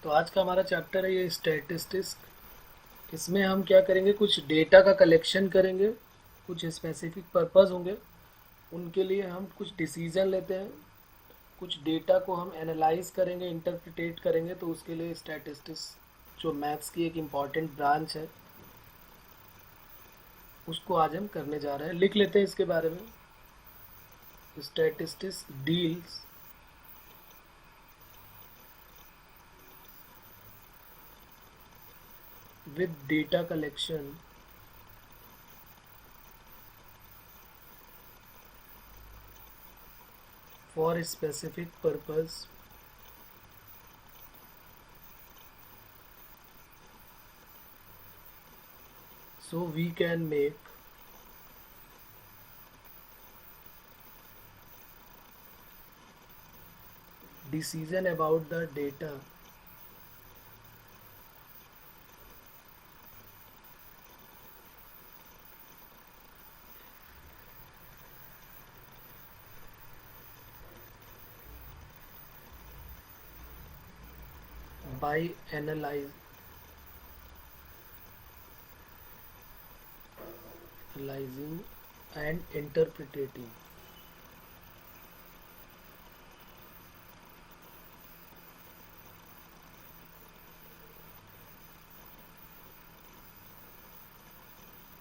तो आज का हमारा चैप्टर है ये स्टैटिस्टिक्स। इसमें हम क्या करेंगे, कुछ डेटा का कलेक्शन करेंगे, कुछ स्पेसिफिक पर्पस होंगे, उनके लिए हम कुछ डिसीजन लेते हैं, कुछ डेटा को हम एनालाइज करेंगे, इंटरप्रिटेट करेंगे। तो उसके लिए स्टैटिस्टिक्स जो मैथ्स की एक इम्पॉर्टेंट ब्रांच है, उसको आज हम करने जा रहे हैं। लिख लेते हैं इसके बारे में। Statistics deals with data collection for a specific purpose so we can make decision about the data by analyzing and interpreting.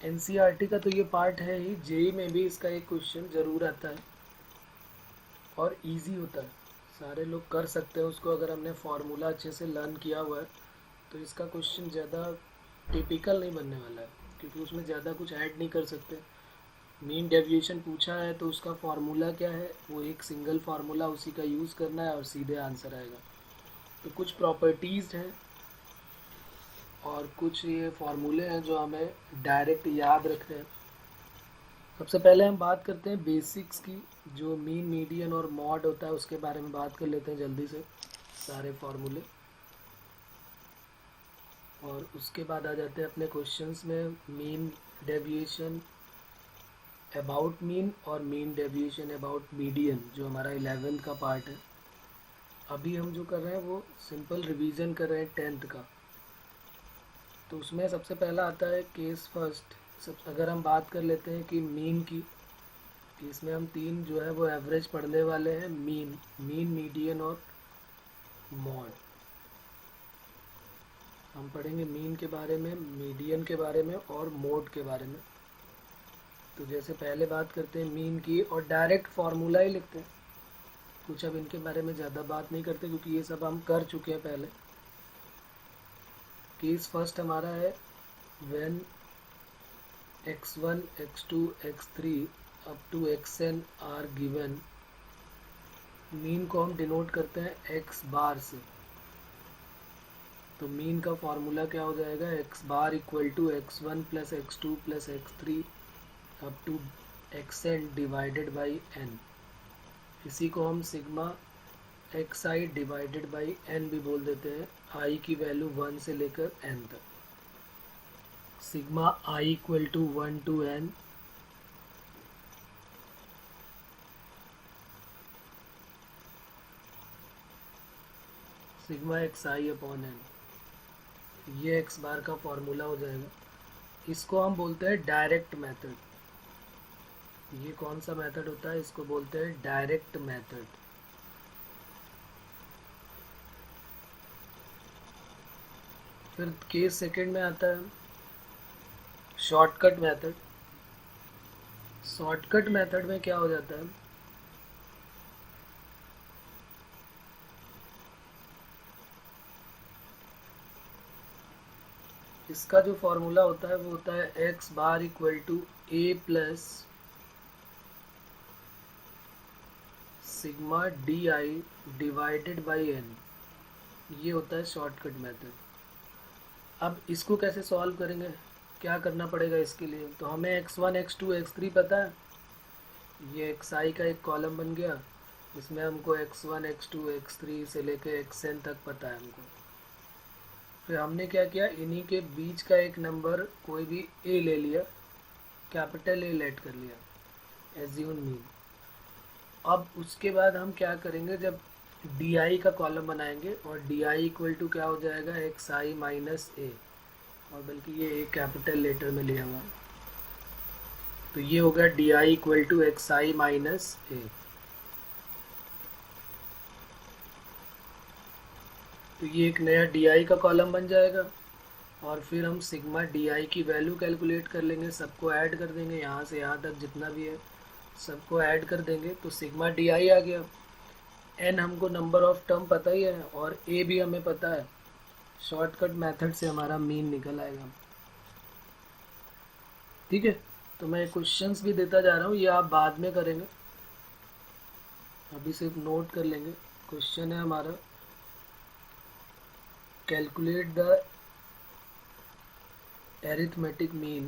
NCERT का तो ये पार्ट है ही, जेई में भी इसका एक क्वेश्चन ज़रूर आता है और इजी होता है, सारे लोग कर सकते हैं उसको। अगर हमने फार्मूला अच्छे से लर्न किया हुआ है तो इसका क्वेश्चन ज़्यादा टिपिकल नहीं बनने वाला है, क्योंकि उसमें ज़्यादा कुछ ऐड नहीं कर सकते। मीन डेविएशन पूछा है तो उसका फार्मूला क्या है, वो एक सिंगल फार्मूला, उसी का यूज़ करना है और सीधे आंसर आएगा। तो कुछ प्रॉपर्टीज़ हैं और कुछ ये फार्मूले हैं जो हमें डायरेक्ट याद रखने हैं। सबसे पहले हम बात करते हैं बेसिक्स की, जो मीन, मीडियन और मॉड होता है उसके बारे में बात कर लेते हैं जल्दी से, सारे फार्मूले। और उसके बाद आ जाते हैं अपने क्वेश्चंस में। मीन डेविएशन अबाउट मीन और मीन डेविएशन अबाउट मीडियन, जो हमारा 11th का पार्ट है। अभी हम जो कर रहे हैं वो सिंपल रिवीजन कर रहे हैं 10th का। तो उसमें सबसे पहला आता है केस फर्स्ट। अगर हम बात कर लेते हैं कि मीन की, कि इसमें हम तीन जो है वो एवरेज पढ़ने वाले हैं, मीन, मीडियन और मॉड। हम पढ़ेंगे मीन के बारे में, मीडियन के बारे में और मोड के बारे में। तो जैसे पहले बात करते हैं मीन की, और डायरेक्ट फार्मूला ही लिखते हैं, कुछ अब इनके बारे में ज़्यादा बात नहीं करते क्योंकि ये सब हम कर चुके हैं पहले। केस फर्स्ट हमारा है when x1 x2 x3 up to xn are given. Mean को हम डिनोट करते हैं x बार से। तो मीन का फॉर्मूला क्या हो जाएगा, x bar equal to x1 plus x2 plus x3 up to xn divided by n। इसी को हम sigma xi divided by n भी बोल देते हैं, i की वैल्यू 1 से लेकर n तक। Sigma i equal to 1 to n sigma xi upon n, ये x बार का फॉर्मूला हो जाएगा। इसको हम बोलते हैं डायरेक्ट मेथड। ये कौन सा मेथड होता है, इसको बोलते हैं डायरेक्ट मेथड। फिर केस सेकंड में आता है शॉर्टकट मेथड। शॉर्टकट मेथड में क्या हो जाता है, इसका जो फॉर्मूला होता है वो होता है x bar equal to a plus sigma D I divided by n। ये होता है शॉर्टकट मेथड। अब इसको कैसे सॉल्व करेंगे, क्या करना पड़ेगा इसके लिए, तो हमें x1 x2 x3 पता है। ये xi का एक कॉलम बन गया, इसमें हमको x1 x2 x3 से लेकर xn तक पता है हमको। फिर हमने क्या किया, इन्हीं के बीच का एक नंबर कोई भी a ले लिया, कैपिटल A लेट कर लिया, एज्यूम मीन। अब उसके बाद हम क्या करेंगे, जब डी आई का कॉलम बनाएंगे और डी आई इक्वल टू क्या हो जाएगा, एक्स आई माइनस ए, और बल्कि ये ए कैपिटल लेटर में लिया हुआ है, तो ये हो गया d i equal to x I minus a. तो ये एक नया डी आई का कॉलम बन जाएगा और फिर हम सिग्मा डी आई की वैल्यू कैलकुलेट कर लेंगे, सबको ऐड कर देंगे, यहाँ से यहाँ तक जितना भी है सबको ऐड कर देंगे, तो सिग्मा डी आई आ गया। एन हमको नंबर ऑफ टर्म पता ही है और ए भी हमें पता है, शॉर्टकट मेथड से हमारा मीन निकल आएगा। ठीक है, तो मैं क्वेश्चंस भी देता जा रहा हूँ, ये आप बाद में करेंगे, अभी सिर्फ नोट कर लेंगे। क्वेश्चन है हमारा, calculate the arithmetic mean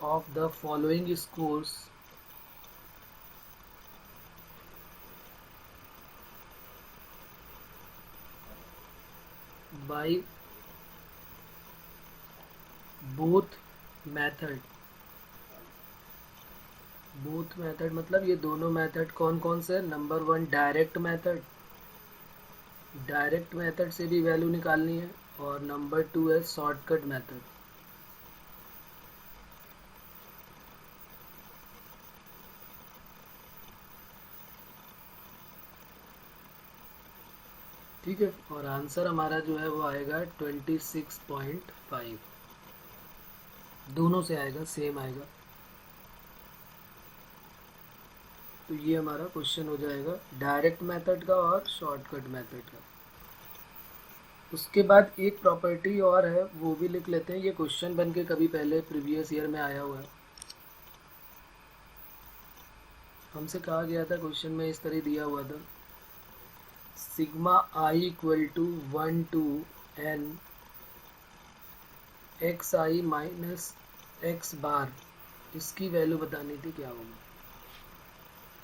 of the following scores by both method। both method मतलब ये दोनों मेथड कौन कौन से? Number one direct method, direct method से भी वैल्यू निकालनी है, और नंबर टू है शॉर्टकट मेथड। ठीक है, और आंसर हमारा जो है वो आएगा 26.5, दोनों से आएगा, सेम आएगा। तो ये हमारा क्वेश्चन हो जाएगा डायरेक्ट मेथड का और शॉर्टकट मेथड का। उसके बाद एक प्रॉपर्टी और है, वो भी लिख लेते हैं, ये क्वेश्चन बन के कभी पहले प्रीवियस ईयर में आया हुआ है। हमसे कहा गया था, क्वेश्चन में इस तरह दिया हुआ था, sigma i equal to 1 to n x I minus x bar, इसकी वैल्यू बतानी थी, क्या होगी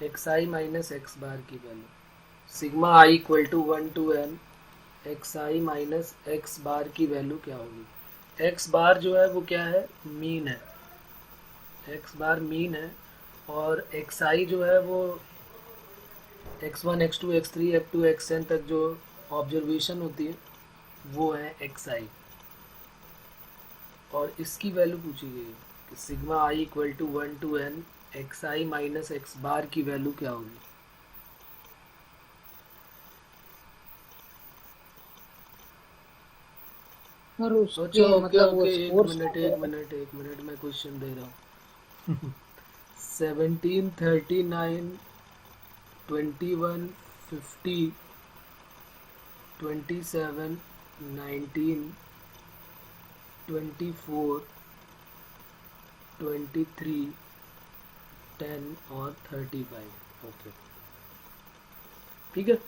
एक्स आई माइनस एक्स बार की value. Sigma i equal to 1 to n x I minus x bar की वैल्यू क्या होगी। एक्स बार जो है वो क्या है, मीन है, एक्स बार मीन है, और एक्स आई जो है वो x1 x2 x3 x2 xn तक जो ऑब्जर्वेशन होती है वो है एक्स आई, और इसकी वैल्यू पूछी गई है कि sigma i equal to 1 to n x I minus x bar की वैल्यू क्या होगी। सोचो, ओके, एक मिनट मैं क्वेश्चन दे रहा हूँ। 17, 39, 21, 50, 27, 19, 24, 23, 10 और 35। ओके, ठीक है।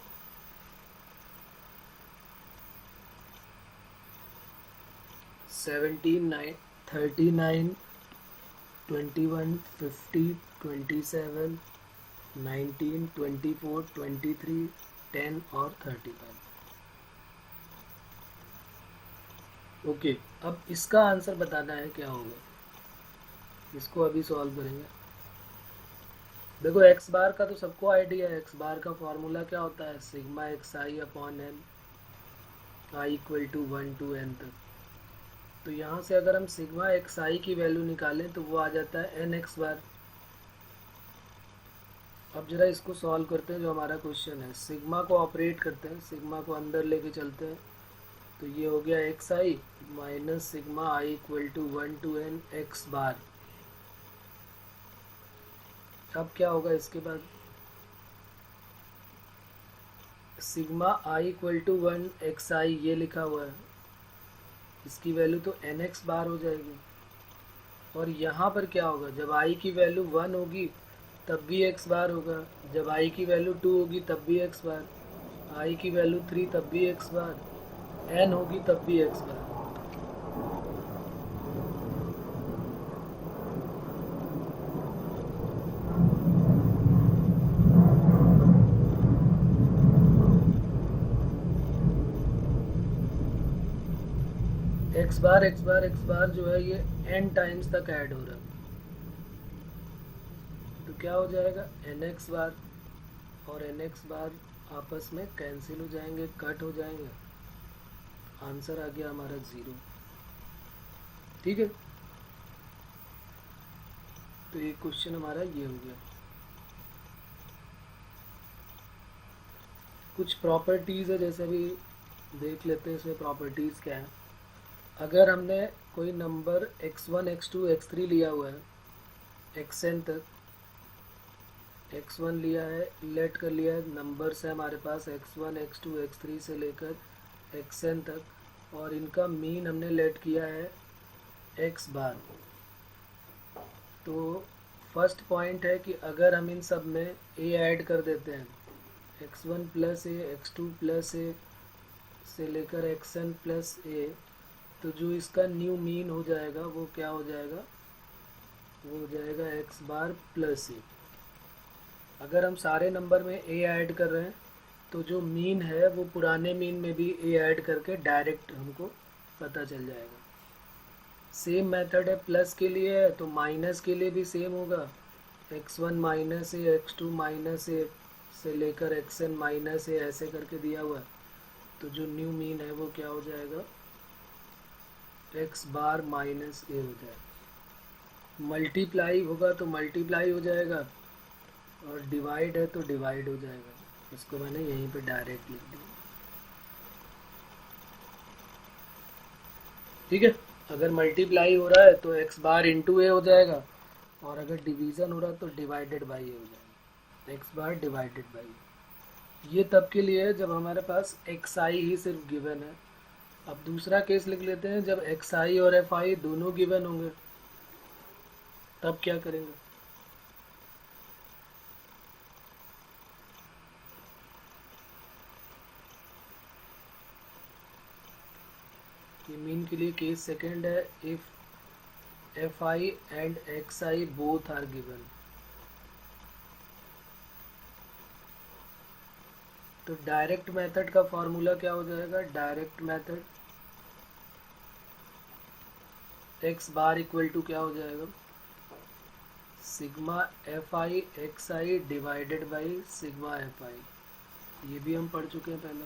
सेवनटीन 39, 21, 50, 27, 19, 24, 23, 10 और 35। ओके, अब इसका आंसर बताना है क्या होगा, इसको अभी सॉल्व करेंगे। देखो एक्स बार का तो सबको आइडिया है, एक्स बार का फॉर्मूला क्या होता है, sigma X I upon N, I equal to 1 to n तक। तो यहाँ से अगर हम सिग्मा एक्स आई की वैल्यू निकालें तो वो आ जाता है एन एक्स बार। अब जरा इसको सॉल्व करते हैं, जो हमारा क्वेश्चन है, सिग्मा को ऑपरेट करते हैं, सिग्मा को अंदर लेके चलते हैं, तो ये हो गया x I minus sigma i equal to 1 to n x bar. अब क्या होगा इसके बाद, sigma i equal to 1 x i ये लिखा हुआ है, इसकी वैल्यू तो एन एक्स बार हो जाएगी। और यहाँ पर क्या होगा, जब आई की वैल्यू 1 होगी तब भी एक्स बार होगा, जब आई की वैल्यू 2 होगी तब भी एक्स बार, आई की वैल्यू 3 तब भी एक्स बार, एन होगी तब भी एक्स बार। एक्स बार जो है ये n टाइम्स तक ऐड हो रहा है, तो क्या हो जाएगा, एन एक्स बार और एन एक्स बार आपस में कैंसिल हो जाएंगे, कट हो जाएंगे, आंसर आ गया हमारा 0। ठीक है, तो ये क्वेश्चन हमारा ये हो गया। कुछ प्रॉपर्टीज़ है, जैसे अभी देख लेते हैं इसमें प्रॉपर्टीज़ क्या है। अगर हमने कोई नंबर x1 x2 x3 लिया हुआ है, xn तक x1 लिया है, लेट कर लिया है, नंबर्स है हमारे पास x1 x2 x3 से लेकर xn तक, और इनका मीन हमने लेट किया है x बार। तो फर्स्ट पॉइंट है कि अगर हम इन सब में a ऐड कर देते हैं, x1 प्लस ए, x2 प्लस ए से लेकर xn प्लस ए, तो जो इसका न्यू मीन हो जाएगा वो क्या हो जाएगा, वो हो जाएगा x बार प्लस ए। अगर हम सारे नंबर में a ऐड कर रहे हैं तो जो मीन है वो पुराने मीन में भी a ऐड करके डायरेक्ट हमको पता चल जाएगा। सेम मेथड है, प्लस के लिए है तो माइनस के लिए भी सेम होगा, x1 माइनस ए, x2 माइनस ए से लेकर xn माइनस ए ऐसे करके दिया हुआ है। तो जो न्यू मीन है वो क्या हो जाएगा, x बार माइनस ए हो जाएगा। मल्टीप्लाई होगा तो मल्टीप्लाई हो जाएगा, और डिवाइड है तो डिवाइड हो जाएगा। इसको मैंने यहीं पे डायरेक्ट लिख दिया। ठीक है, अगर मल्टीप्लाई हो रहा है तो x बार इंटू ए हो जाएगा, और अगर डिवीज़न हो रहा है तो डिवाइडेड बाई ए हो जाएगा, x बार डिवाइडेड बाई। ये तब के लिए है जब हमारे पास xi ही सिर्फ गिवन है। अब दूसरा केस लिख लेते हैं, जब xi और fi दोनों गिवन होंगे तब क्या करेंगे। ये मीन के लिए केस सेकंड है, if fi and xi both are given. तो डायरेक्ट मेथड का फॉर्मूला क्या हो जाएगा, direct method x bar equal to क्या हो जाएगा, sigma fi xi divided by sigma fi। ये भी हम पढ़ चुके हैं पहले।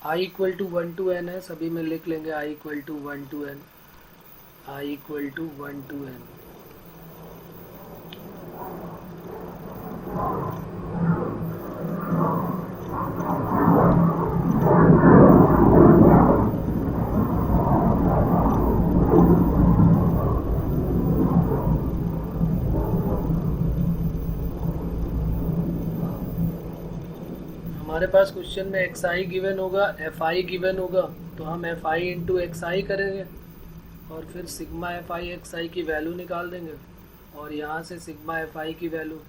i equal to 1 to n है, सभी में लिख लेंगे i equal to 1 to n, i equal to 1 to n। हमारे पास क्वेश्चन में xi गिवन होगा, fi गिवन होगा, तो हम fi इंटू xi करेंगे और फिर सिग्मा fi xi की वैल्यू निकाल देंगे, और यहाँ से सिग्मा fi की वैल्यू,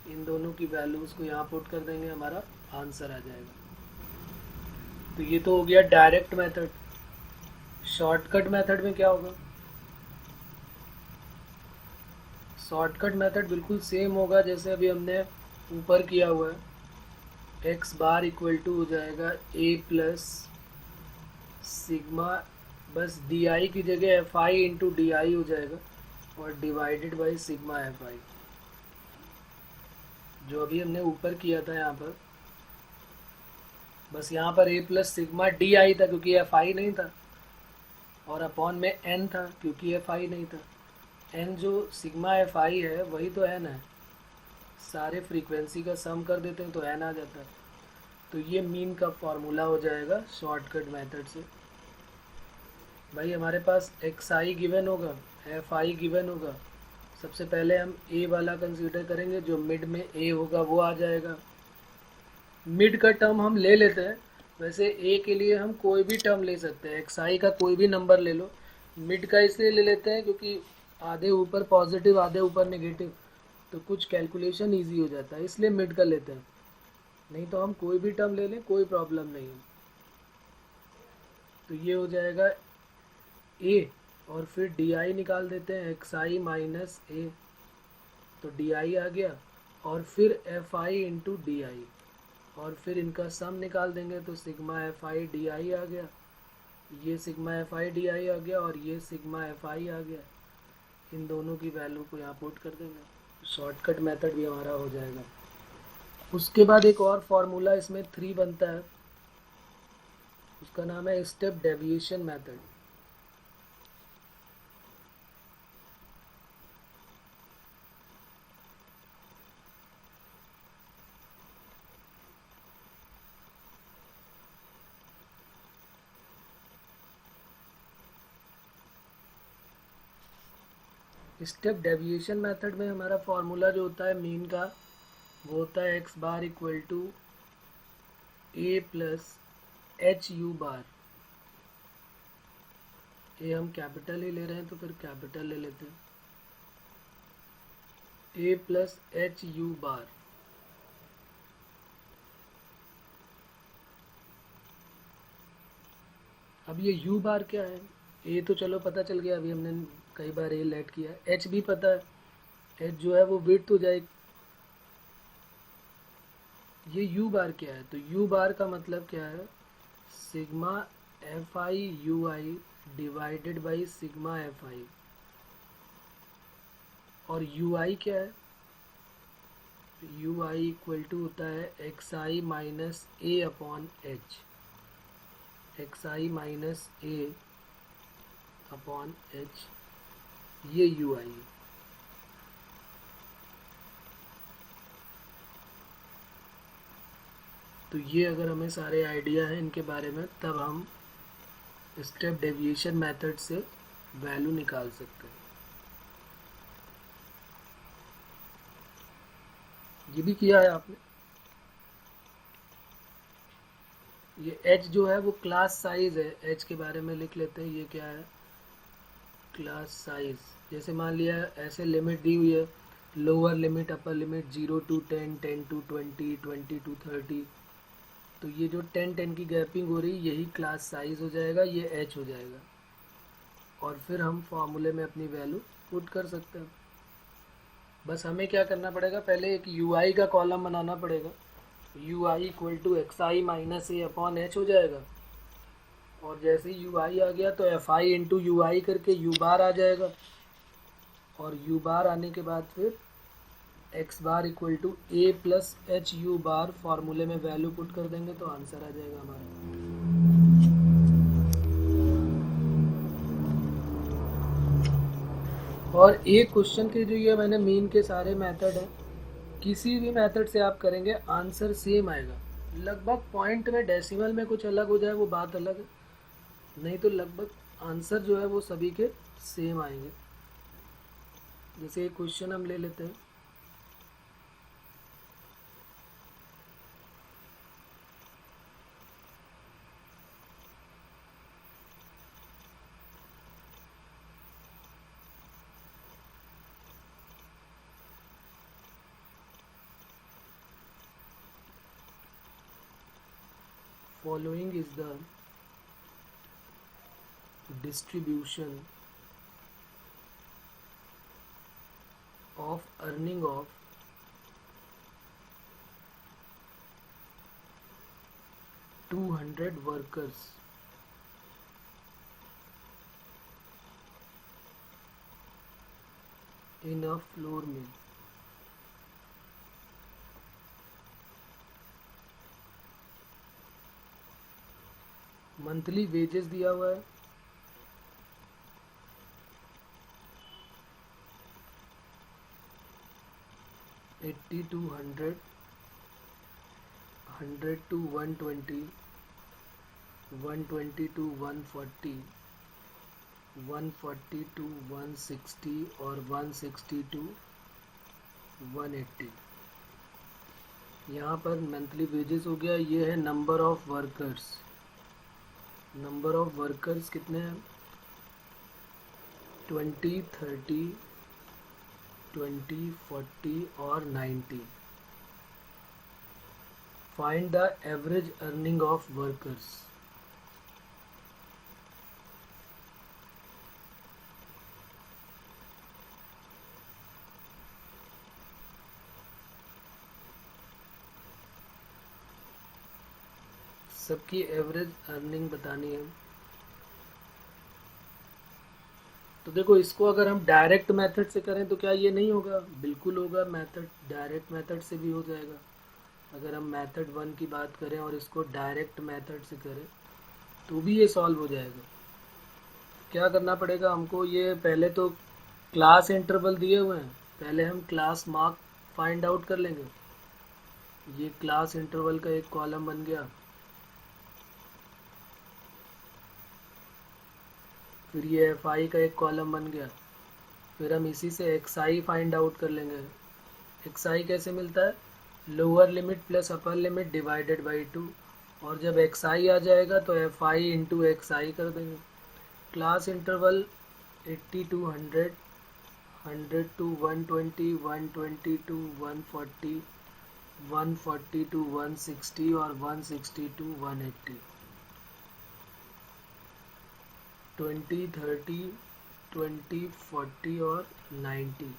इन दोनों की वैल्यूज़ को यहाँ पुट कर देंगे, हमारा आंसर आ जाएगा। तो ये तो हो गया डायरेक्ट मेथड। शॉर्टकट मेथड में क्या होगा, शॉर्टकट मेथड बिल्कुल सेम होगा जैसे अभी हमने ऊपर किया हुआ है। x बार इक्वल टू हो जाएगा a प्लस सिग्मा, बस di की जगह fi इंटू डी हो जाएगा, और डिवाइडेड बाई सिग्मा fi, जो अभी हमने ऊपर किया था यहाँ पर। बस यहाँ पर a प्लस सिग्मा डी था क्योंकि fi नहीं था, और अपॉन में n था क्योंकि fi नहीं था। n जो सिग्मा fi है वही तो n है, सारे फ्रीक्वेंसी का सम कर देते हैं तो n आ जाता है। तो ये मीन का फॉर्मूला हो जाएगा शॉर्टकट मेथड से। भाई हमारे पास xi गिवन होगा, fi गिवन होगा, सबसे पहले हम a वाला कंसीडर करेंगे, जो मिड में a होगा वो आ जाएगा। मिड का टर्म हम ले लेते हैं, वैसे a के लिए हम कोई भी टर्म ले सकते हैं, xi का कोई भी नंबर ले लो। मिड का इसलिए ले लेते हैं क्योंकि आधे ऊपर पॉजिटिव आधे ऊपर नेगेटिव, तो कुछ कैलकुलेशन इजी हो जाता है, इसलिए मिड का लेते हैं। नहीं तो हम कोई भी टर्म ले लें, कोई प्रॉब्लम नहीं है। तो ये हो जाएगा a, और फिर di निकाल देते हैं, xi माइनस a, तो di आ गया, और फिर fi इंटू डी, और फिर इनका सम निकाल देंगे तो सिग्मा fi di आ गया, ये सिग्मा fi di आ गया, और ये सिग्मा fi आ गया। इन दोनों की वैल्यू को यहाँ पुट कर देंगे, शॉर्टकट मेथड भी हमारा हो जाएगा। उसके बाद एक और फॉर्मूला इसमें 3 बनता है, उसका नाम है step deviation method. Step deviation method में हमारा फॉर्मूला जो होता है मीन का, वो होता है x bar equal to a plus h u bar. ये हम कैपिटल ही ले रहे हैं तो फिर कैपिटल ले लेते हैं, ए प्लस एच यू बार। अब ये यू बार क्या है, ए तो चलो पता चल गया, अभी हमने कई बार ए लेट किया। एच भी पता है, एच जो है वो विड्थ हो जाएगी। ये यू बार क्या है, तो यू बार का मतलब क्या है, sigma f i u I divided by sigma f आई। और यू आई क्या है, यू आई इक्वल टू होता है x I minus A upon H, x I minus A upon H, ये यू आई है। तो ये अगर हमें सारे आइडिया हैं इनके बारे में, तब हम स्टेप डेविएशन मेथड से वैल्यू निकाल सकते हैं। ये भी किया है आपने। ये h जो है वो क्लास साइज है, h के बारे में लिख लेते हैं। ये क्या है, क्लास साइज। जैसे मान लिया ऐसे लिमिट दी हुई है, lower limit upper limit 0 to 10, 10 to 20, 20 to 30, तो ये जो 10 की गैपिंग हो रही, यही क्लास साइज हो जाएगा, ये h हो जाएगा। और फिर हम फॉर्मूले में अपनी वैल्यू पुट कर सकते हैं। बस हमें क्या करना पड़ेगा, पहले एक यू आई का कॉलम बनाना पड़ेगा। U I equal to x I minus A upon H हो जाएगा। और जैसे ही यू आई आ गया तो एफ आई इंटू यू आई करके यू बार आ जाएगा। और यू बार आने के बाद फिर x bar equal to a plus h u bar, फॉर्मूले में वैल्यू पुट कर देंगे तो आंसर आ जाएगा हमारा। और एक क्वेश्चन के जो ये मैंने मीन के सारे मेथड हैं, किसी भी मेथड से आप करेंगे आंसर सेम आएगा। लगभग पॉइंट में डेसिमल में कुछ अलग हो जाए वो बात अलग है, नहीं तो लगभग आंसर जो है वो सभी के सेम आएंगे। जैसे एक क्वेश्चन हम ले लेते हैं, following is the distribution of earning of $200 workers in a flour mill. Monthly wages दिया हुआ है, $80 to $100, $100 to $120, $120 to $140, $140 to $160 और $160 to $180। यहाँ पर मंथली वेजेस हो गया। ये है number of workers. Number of workers कितने हैं, 20, 30, 20, 40 और 90। Find the average earning of workers. सबकी एवरेज अर्निंग बतानी है। तो देखो इसको अगर हम डायरेक्ट मेथड से करें तो क्या ये नहीं होगा? बिल्कुल होगा, मेथड डायरेक्ट मेथड से भी हो जाएगा। अगर हम मेथड 1 की बात करें और इसको डायरेक्ट मेथड से करें तो भी ये सॉल्व हो जाएगा। क्या करना पड़ेगा हमको? ये पहले तो क्लास इंटरवल दिए हुए हैं, पहले हम क्लास मार्क फाइंड आउट कर लेंगे। ये क्लास इंटरवल का एक कॉलम बन गया, फिर ये एफ आई का एक कॉलम बन गया, फिर हम इसी से एक्स आई फाइंड आउट कर लेंगे। एक्स आई कैसे मिलता है? Lower limit plus upper limit divided by 2, और जब एक्स आई आ जाएगा तो एफ आई इंटू एक्स आई कर देंगे। Class interval 80 to 100, 100 to 120, 120 to 140, 140 to 160 और 160 to 180, 20, 30, 20, 40 और 90।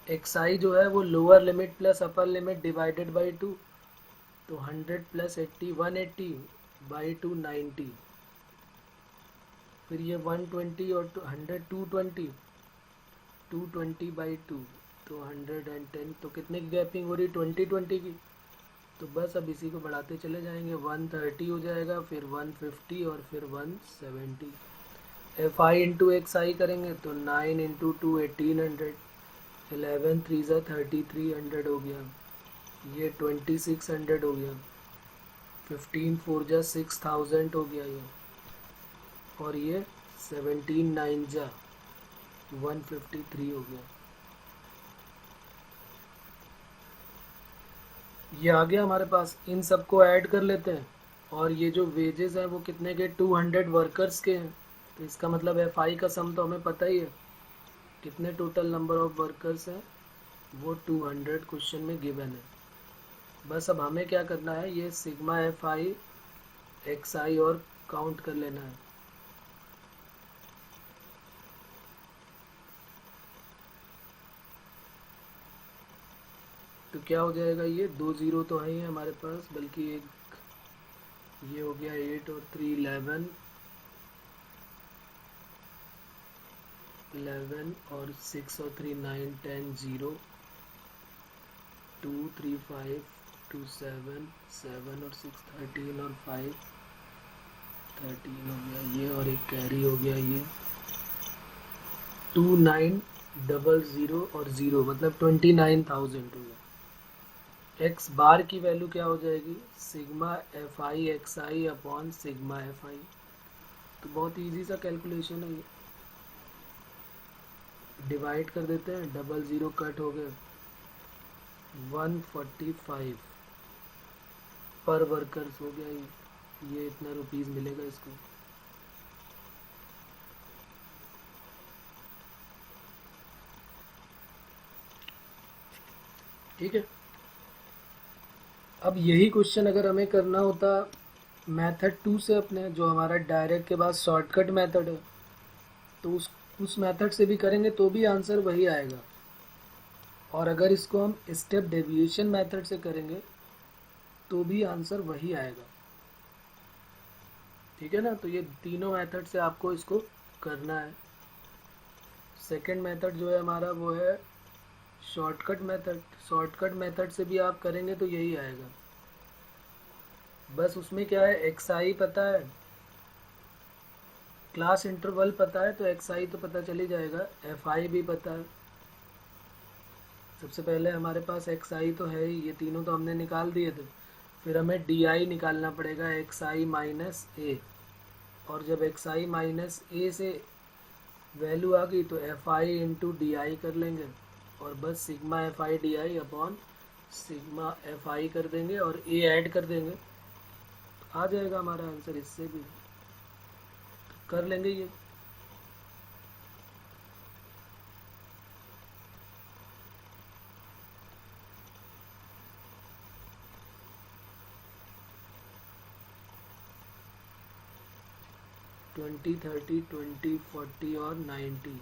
एक्स आई जो है वो lower limit plus upper limit divided by 2, तो 100 प्लस 80 180 बाई 2 90, फिर ये 120 और 100 220, 220 बाई 2 तो 110, तो कितने की गैपिंग हो रही? 20 की। तो बस अब इसी को बढ़ाते चले जाएंगे, 130 हो जाएगा, फिर 150 और फिर 170। एफ आई इंटू एक्स आई करेंगे तो 9 इंटू 2 1800, 11 3 ज़ा 3300 हो गया, ये 2600 हो गया, 15 4 ज़ा 6000 हो गया ये, और ये 17 9 ज़ा 153 हो गया। ये आ गया हमारे पास। इन सबको ऐड कर लेते हैं, और ये जो वेजेस हैं वो कितने के? 200 वर्कर्स के हैं। तो इसका मतलब एफ आई का सम तो हमें पता ही है, कितने टोटल नंबर ऑफ वर्कर्स हैं, वो 200 क्वेश्चन में गिवन है। बस अब हमें क्या करना है, ये सिग्मा एफ आई एक्स आई और काउंट कर लेना है। तो क्या हो जाएगा? ये 2 0 तो है ही हमारे पास, बल्कि एक ये हो गया 8 और 3 11, 11 और 6 और 3 9 10 0, 2 3 5 2 7 7 और 6 13 और 5 13 हो गया ये, और एक कैरी हो गया ये 2 9 00 और 0, मतलब 29,000 हो गया। एक्स बार की वैल्यू क्या हो जाएगी? Sigma f I x I upon sigma f i. तो बहुत इजी सा कैलकुलेशन है ये, डिवाइड कर देते हैं, 00 कट हो गए, 145 पर वर्कर्स हो गया ये इतना रुपीस मिलेगा इसको। ठीक है। अब यही क्वेश्चन अगर हमें करना होता मेथड 2 से अपने, जो हमारा डायरेक्ट के बाद शॉर्टकट मेथड है, तो उस मेथड से भी करेंगे तो भी आंसर वही आएगा। और अगर इसको हम स्टेप डेविएशन मेथड से करेंगे तो भी आंसर वही आएगा। ठीक है ना? तो ये तीनों मेथड से आपको इसको करना है। सेकंड मेथड जो है हमारा वो है शॉर्टकट मेथड। शॉर्टकट मेथड से भी आप करेंगे तो यही आएगा। बस उसमें क्या है, एक्स आई पता है, क्लास इंटरवल पता है, तो एक्स आई तो पता चल ही जाएगा, एफ आई भी पता है। सबसे पहले हमारे पास एक्स आई तो है ही, ये तीनों तो हमने निकाल दिए थे। फिर हमें डी आई निकालना पड़ेगा, एक्स आई माइनस ए, और जब एक्स आई माइनस ए से वैल्यू आ गई तो F I into D I कर लेंगे, और बस sigma f I D I upon sigma f आई कर देंगे और ए ऐड कर देंगे, आ जाएगा हमारा आंसर। इससे भी कर लेंगे ये। ट्वेंटी 30 20 40 और 90।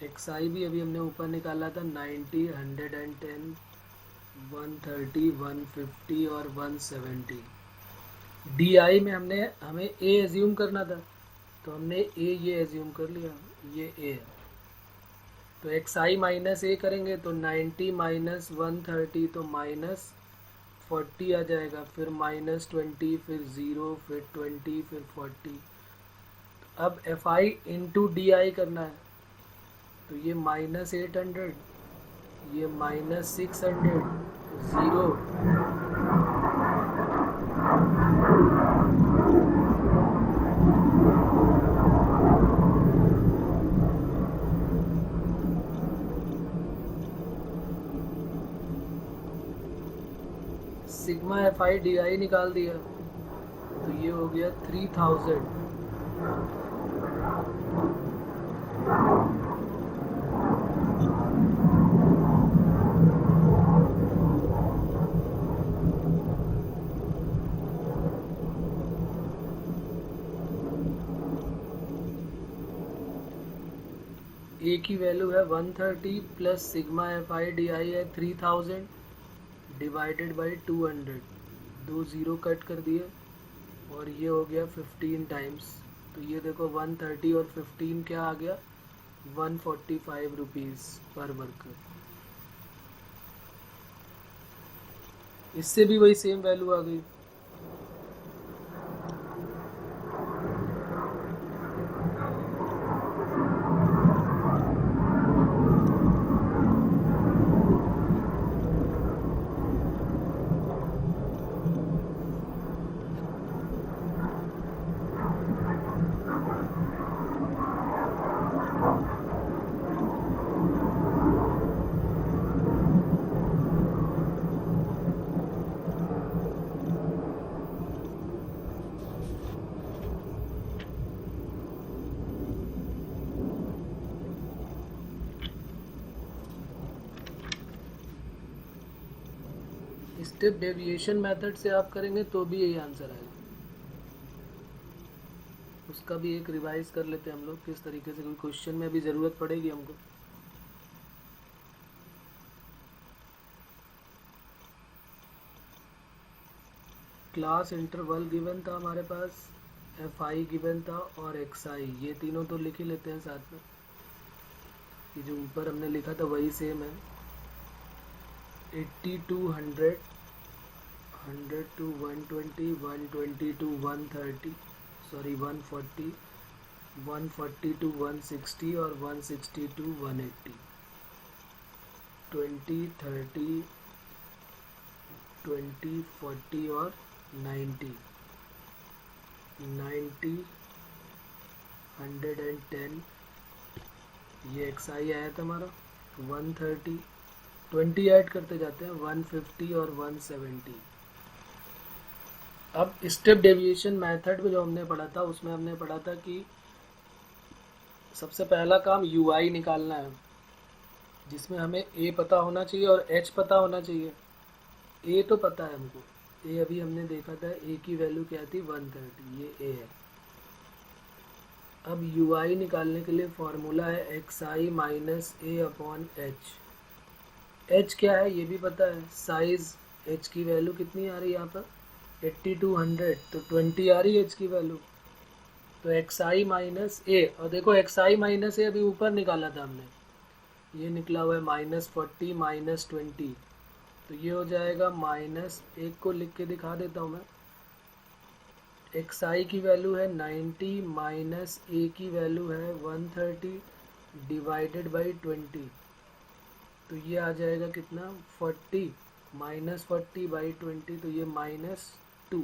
एक्स आई भी अभी हमने ऊपर निकाला था, 90 110 130 150 और 170। डी आई में हमें ए एज्यूम करना था, तो हमने ए ये एज्यूम कर लिया, ये ए है। तो एक्स आई माइनस ए करेंगे तो 90 माइनस 130 तो माइनस 40 आ जाएगा, फिर माइनस 20, फिर 0, फिर 20, फिर 40। अब F I into D I करना है, तो ये माइनस 800, ये minus 600, 0। Sigma f I D I निकाल दिया, तो ये हो गया 3000। ए की वैल्यू है 130 plus sigma f I D I है 3000 डिवाइडेड बाई 200, 2 0 कट कर दिए और ये हो गया 15 टाइम्स। तो ये देखो 130 और 15 क्या आ गया, 145 रुपीज़ पर वर्कर। इससे भी वही सेम वैल्यू आ गई। स्टेप डेविएशन मेथड से आप करेंगे तो भी यही आंसर आएगा। उसका भी एक रिवाइज कर लेते हैं हम लोग किस तरीके से, कोई क्वेश्चन में भी ज़रूरत पड़ेगी हमको। क्लास इंटरवल गिवन था हमारे पास, एफ आई गिवन था और एक्स आई, ये तीनों तो लिख ही लेते हैं साथ में। ये जो ऊपर हमने लिखा था वही सेम है। 80 to 100, 100 to 120, 120 to 130, sorry 140, 140 to 160 और 160 to 180, 20, 30, 20, 40 और 90, 90, 110। ये एक्स आई आया था हमारा 130, 20 ऐड करते जाते हैं 150 और 170। अब स्टेप डेविएशन मेथड में जो हमने पढ़ा था उसमें हमने पढ़ा था कि सबसे पहला काम यू आई निकालना है, जिसमें हमें ए पता होना चाहिए और एच पता होना चाहिए। ए तो पता है हमको, ए अभी हमने देखा था, ए की वैल्यू क्या थी 130, ये ए है। अब यू आई निकालने के लिए फॉर्मूला है x I minus A upon H. H क्या है ये भी पता है, साइज एच की वैल्यू कितनी आ रही है यहाँ पर 80 to 100, तो 20 आ रही है एच की वैल्यू। तो एक्स आई माइनस ए, और देखो एक्स आई माइनस ए अभी ऊपर निकाला था हमने, ये निकला हुआ है -40 माइनस 20, तो ये हो जाएगा माइनस, एक को लिख के दिखा देता हूँ मैं। एक्स आई की वैल्यू है 90 माइनस ए की वैल्यू है 130 डिवाइडेड बाई 20, तो ये आ जाएगा कितना 40, माइनस 40 बाई 20, तो ये -2,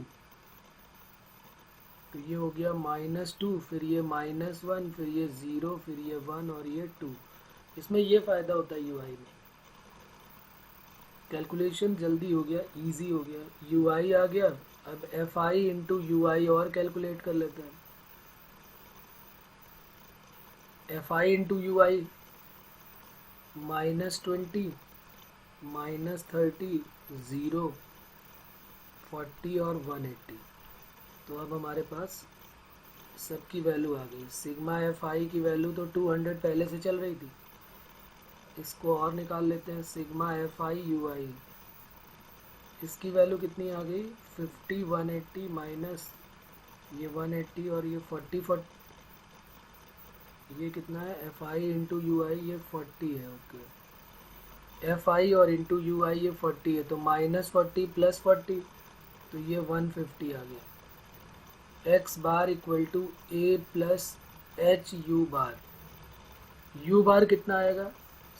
तो ये हो गया -2, फिर ये -1, फिर ये 0, फिर ये 1 और ये 2। इसमें ये फ़ायदा होता है यू आई में, कैलकुलेशन जल्दी हो गया, इजी हो गया। यू आई आ गया, अब एफ आई इंटू यू आई और कैलकुलेट कर लेते हैं। एफ आई इंटू यू आई -20, -30, 0, 40 और 180। तो अब हमारे पास सबकी वैल्यू आ गई। सिग्मा एफ आई की वैल्यू तो 200 पहले से चल रही थी, इसको और निकाल लेते हैं। सिग्मा एफ आई यू आई, इसकी वैल्यू कितनी आ गई 50, 180 माइनस ये 180 और ये 40, ये कितना है, एफ आई इंटू यू आई, ये 40 है। ओके, एफ आई और इंटू यू आई ये 40 है, तो -40 प्लस 40, तो ये 150 आ गया। X bar equal to a plus h u bar. U bar कितना आएगा,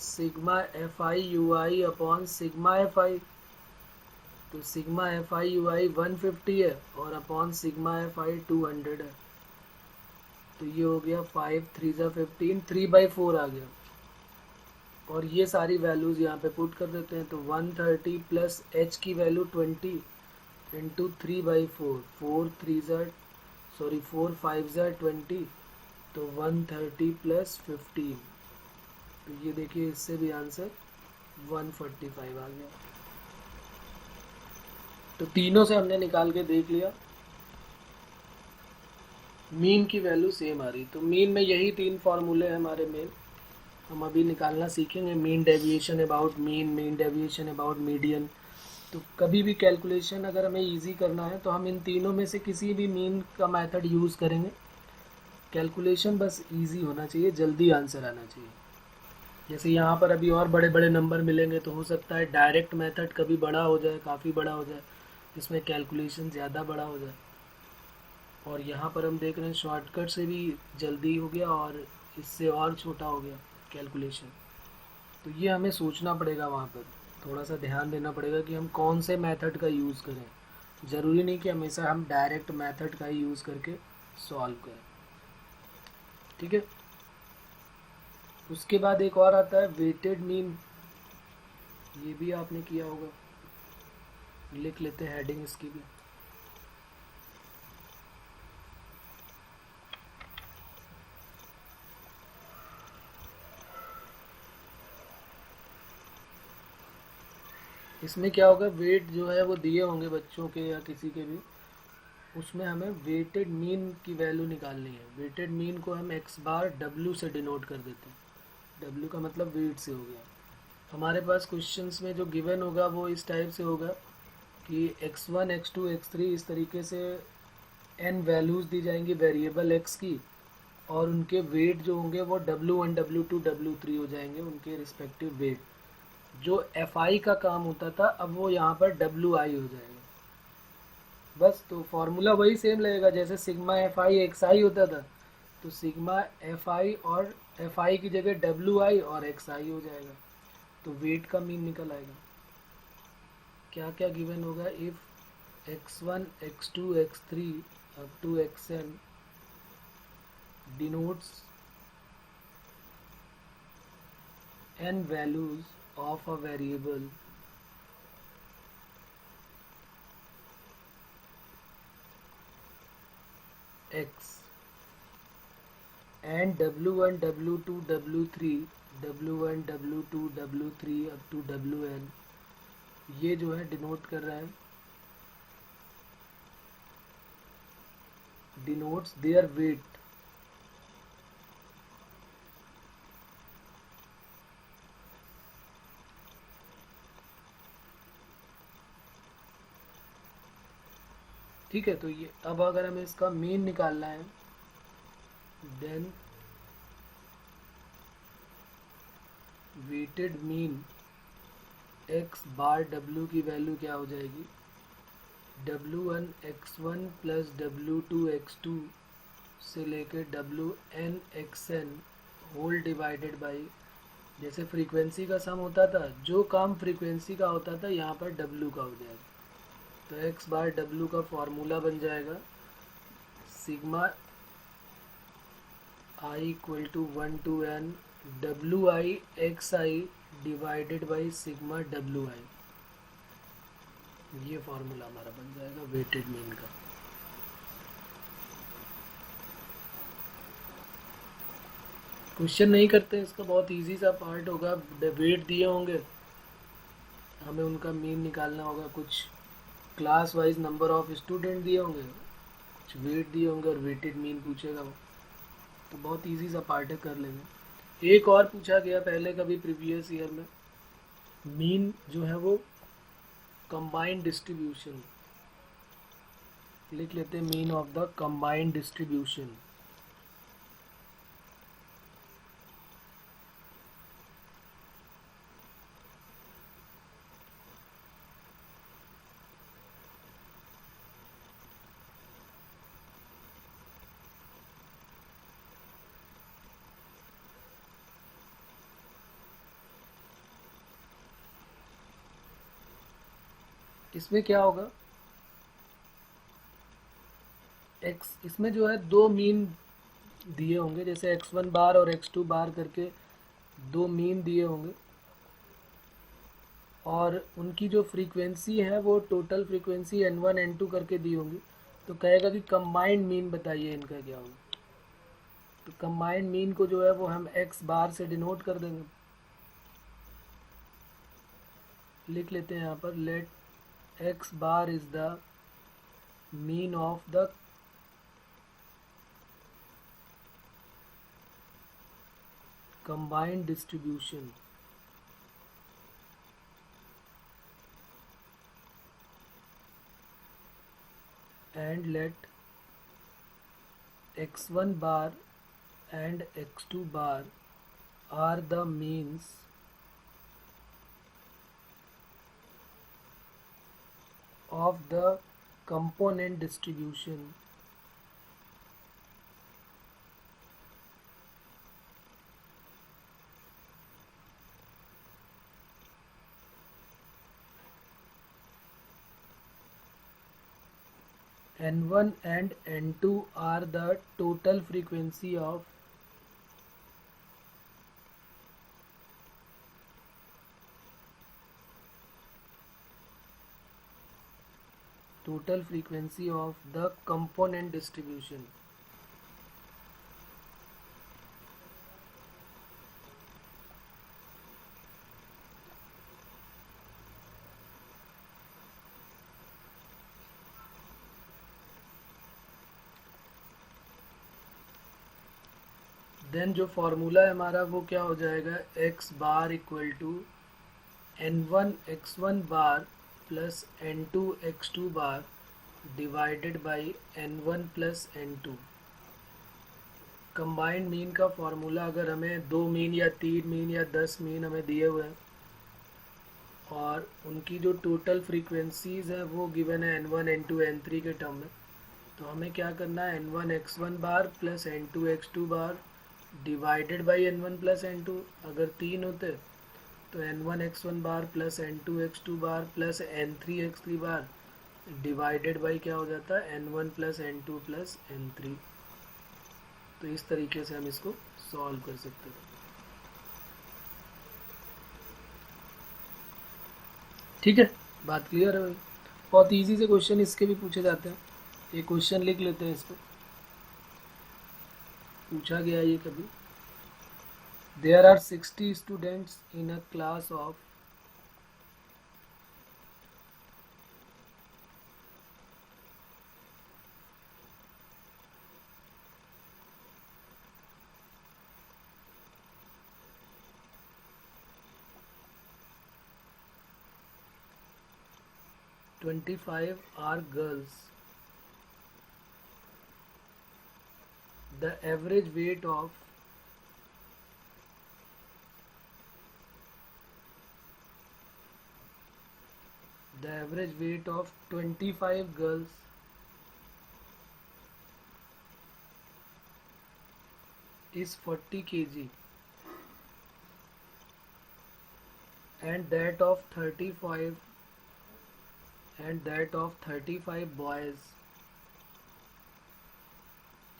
sigma f i u i upon sigma f i. तो sigma f i u i 150 है और अपॉन सिग्मा एफ आई 200 है। तो ये हो गया 5 3 ज़ा 15, 3/4 आ गया। और ये सारी वैल्यूज़ यहाँ पे पुट कर देते हैं, तो 130 प्लस एच की वैल्यू 20 इंटू 3/4, 4 5 ज़ा 20, तो 130 प्लस 15। तो ये देखिए इससे भी आंसर 145 आ गया। तो तीनों से हमने निकाल के देख लिया, मीन की वैल्यू सेम आ रही। तो मीन में यही 3 फार्मूले हैं हमारे मेन, हम अभी निकालना सीखेंगे। Mean deviation about mean, mean deviation about median. तो कभी भी कैलकुलेशन अगर हमें इजी करना है तो हम इन तीनों में से किसी भी मीन का मेथड यूज़ करेंगे। कैलकुलेशन बस इजी होना चाहिए, जल्दी आंसर आना चाहिए। जैसे यहाँ पर अभी और बड़े बड़े नंबर मिलेंगे तो हो सकता है डायरेक्ट मेथड कभी बड़ा हो जाए, काफ़ी बड़ा हो जाए, जिसमें कैलकुलेशन ज़्यादा बड़ा हो जाए। और यहाँ पर हम देख रहे हैं शॉर्टकट से भी जल्दी हो गया और इससे और छोटा हो गया कैलकुलेशन। तो ये हमें सोचना पड़ेगा, वहाँ पर थोड़ा सा ध्यान देना पड़ेगा कि हम कौन से मेथड का यूज़ करें। ज़रूरी नहीं कि हमेशा हम डायरेक्ट मेथड का ही यूज़ करके सॉल्व करें। ठीक है, उसके बाद एक और आता है वेटेड मीन। ये भी आपने किया होगा, लिख लेते हैं हेडिंग इसकी भी। इसमें क्या होगा, वेट जो है वो दिए होंगे बच्चों के या किसी के भी, उसमें हमें वेटेड मीन की वैल्यू निकालनी है। वेटेड मीन को हम एक्स बार डब्ल्यू से डिनोट कर देते हैं। डब्ल्यू का मतलब वेट से हो गया। हमारे पास क्वेश्चंस में जो गिवन होगा वो इस टाइप से होगा कि x1 x2 x3 इस तरीके से n वैल्यूज़ दी जाएंगी वेरिएबल x की, और उनके वेट जो होंगे वो w1 w2 w3 हो जाएंगे, उनके रिस्पेक्टिव वेट। जो fi का काम होता था अब वो यहाँ पर wi हो जाएगा। बस, तो फॉर्मूला वही सेम लगेगा जैसे सिग्मा एफ आई एक्स आई होता था, तो सिग्मा एफ आई और एफ आई की जगह डब्ल्यू आई और एक्स आई हो जाएगा। तो वेट का मीन निकल आएगा। क्या क्या गिवन होगा, if x1 x2 x3 up to xn denotes n values of a variable x and w1 w2 w3 w1 w2 w3 up to wn, ये जो है डिनोट कर रहा है, डिनोट्स देयर वेट। ठीक है, तो ये अब अगर हमें इसका मीन निकालना है, then weighted mean x bar w की वैल्यू क्या हो जाएगी, w1 x1 plus w2 x2 से लेकर wn xn whole divided by, जैसे फ्रीक्वेंसी का सम होता था, जो काम फ्रीक्वेंसी का होता था यहाँ पर w का हो जाएगा। तो x बार w का फॉर्मूला बन जाएगा sigma i equal to 1 to n wi xi divided by sigma wi। ये फॉर्मूला हमारा बन जाएगा वेटेड मीन का। क्वेश्चन नहीं करते, इसका बहुत इजी सा पार्ट होगा। वेट दिए होंगे, हमें उनका मीन निकालना होगा। कुछ class wise number of student दिए होंगे, कुछ वेट दिए होंगे और वेटेड मीन पूछेगा वो। तो बहुत इजी सा पार्ट है, कर लेंगे। एक और पूछा गया पहले कभी प्रीवियस ईयर में, मीन जो है वो कंबाइंड डिस्ट्रीब्यूशन, लिख लेते हैं mean of the combined distribution. इसमें क्या होगा, एक्स इसमें जो है दो मीन दिए होंगे, जैसे x1 बार और x2 बार करके दो मीन दिए होंगे, और उनकी जो फ्रीक्वेंसी है वो टोटल फ्रीक्वेंसी n1 n2 करके दी होंगी। तो कहेगा कि कंबाइंड मीन बताइए इनका क्या होगा। तो कंबाइंड मीन को जो है वो हम x बार से डिनोट कर देंगे। लिख लेते हैं यहाँ पर, let x bar is the mean of the combined distribution and let x1 bar and x2 bar are the means of the component distribution n1 and n2 are the total frequency of the component distribution. Then जो formula है हमारा वो क्या हो जाएगा, x bar equal to n1 x1 bar plus n2 x2 bar divided by n1 plus n2। Combined mean का formula, अगर हमें 2 मीन या 3 मीन या 10 मीन हमें दिए हुए हैं और उनकी जो टोटल फ्रीक्वेंसीज हैं वो गिवन है n1 n2 n3 के टर्म में, तो हमें क्या करना है, n1 x1 bar plus n2 x2 bar divided by n1 plus n2। अगर 3 होते तो n1 x1 bar plus n2 x2 bar plus n3 x3 bar divided by क्या हो जाता है, n1 plus n2 plus n3। तो इस तरीके से हम इसको सॉल्व कर सकते हैं। ठीक है, बात क्लियर है भाई। बहुत इजी से क्वेश्चन इसके भी पूछे जाते हैं। ये क्वेश्चन लिख लेते हैं, इसको पूछा गया ये कभी। There are 60 students in a class of 25 are girls. The average weight of the average weight of 25 girls is 40 kg and that of 35 boys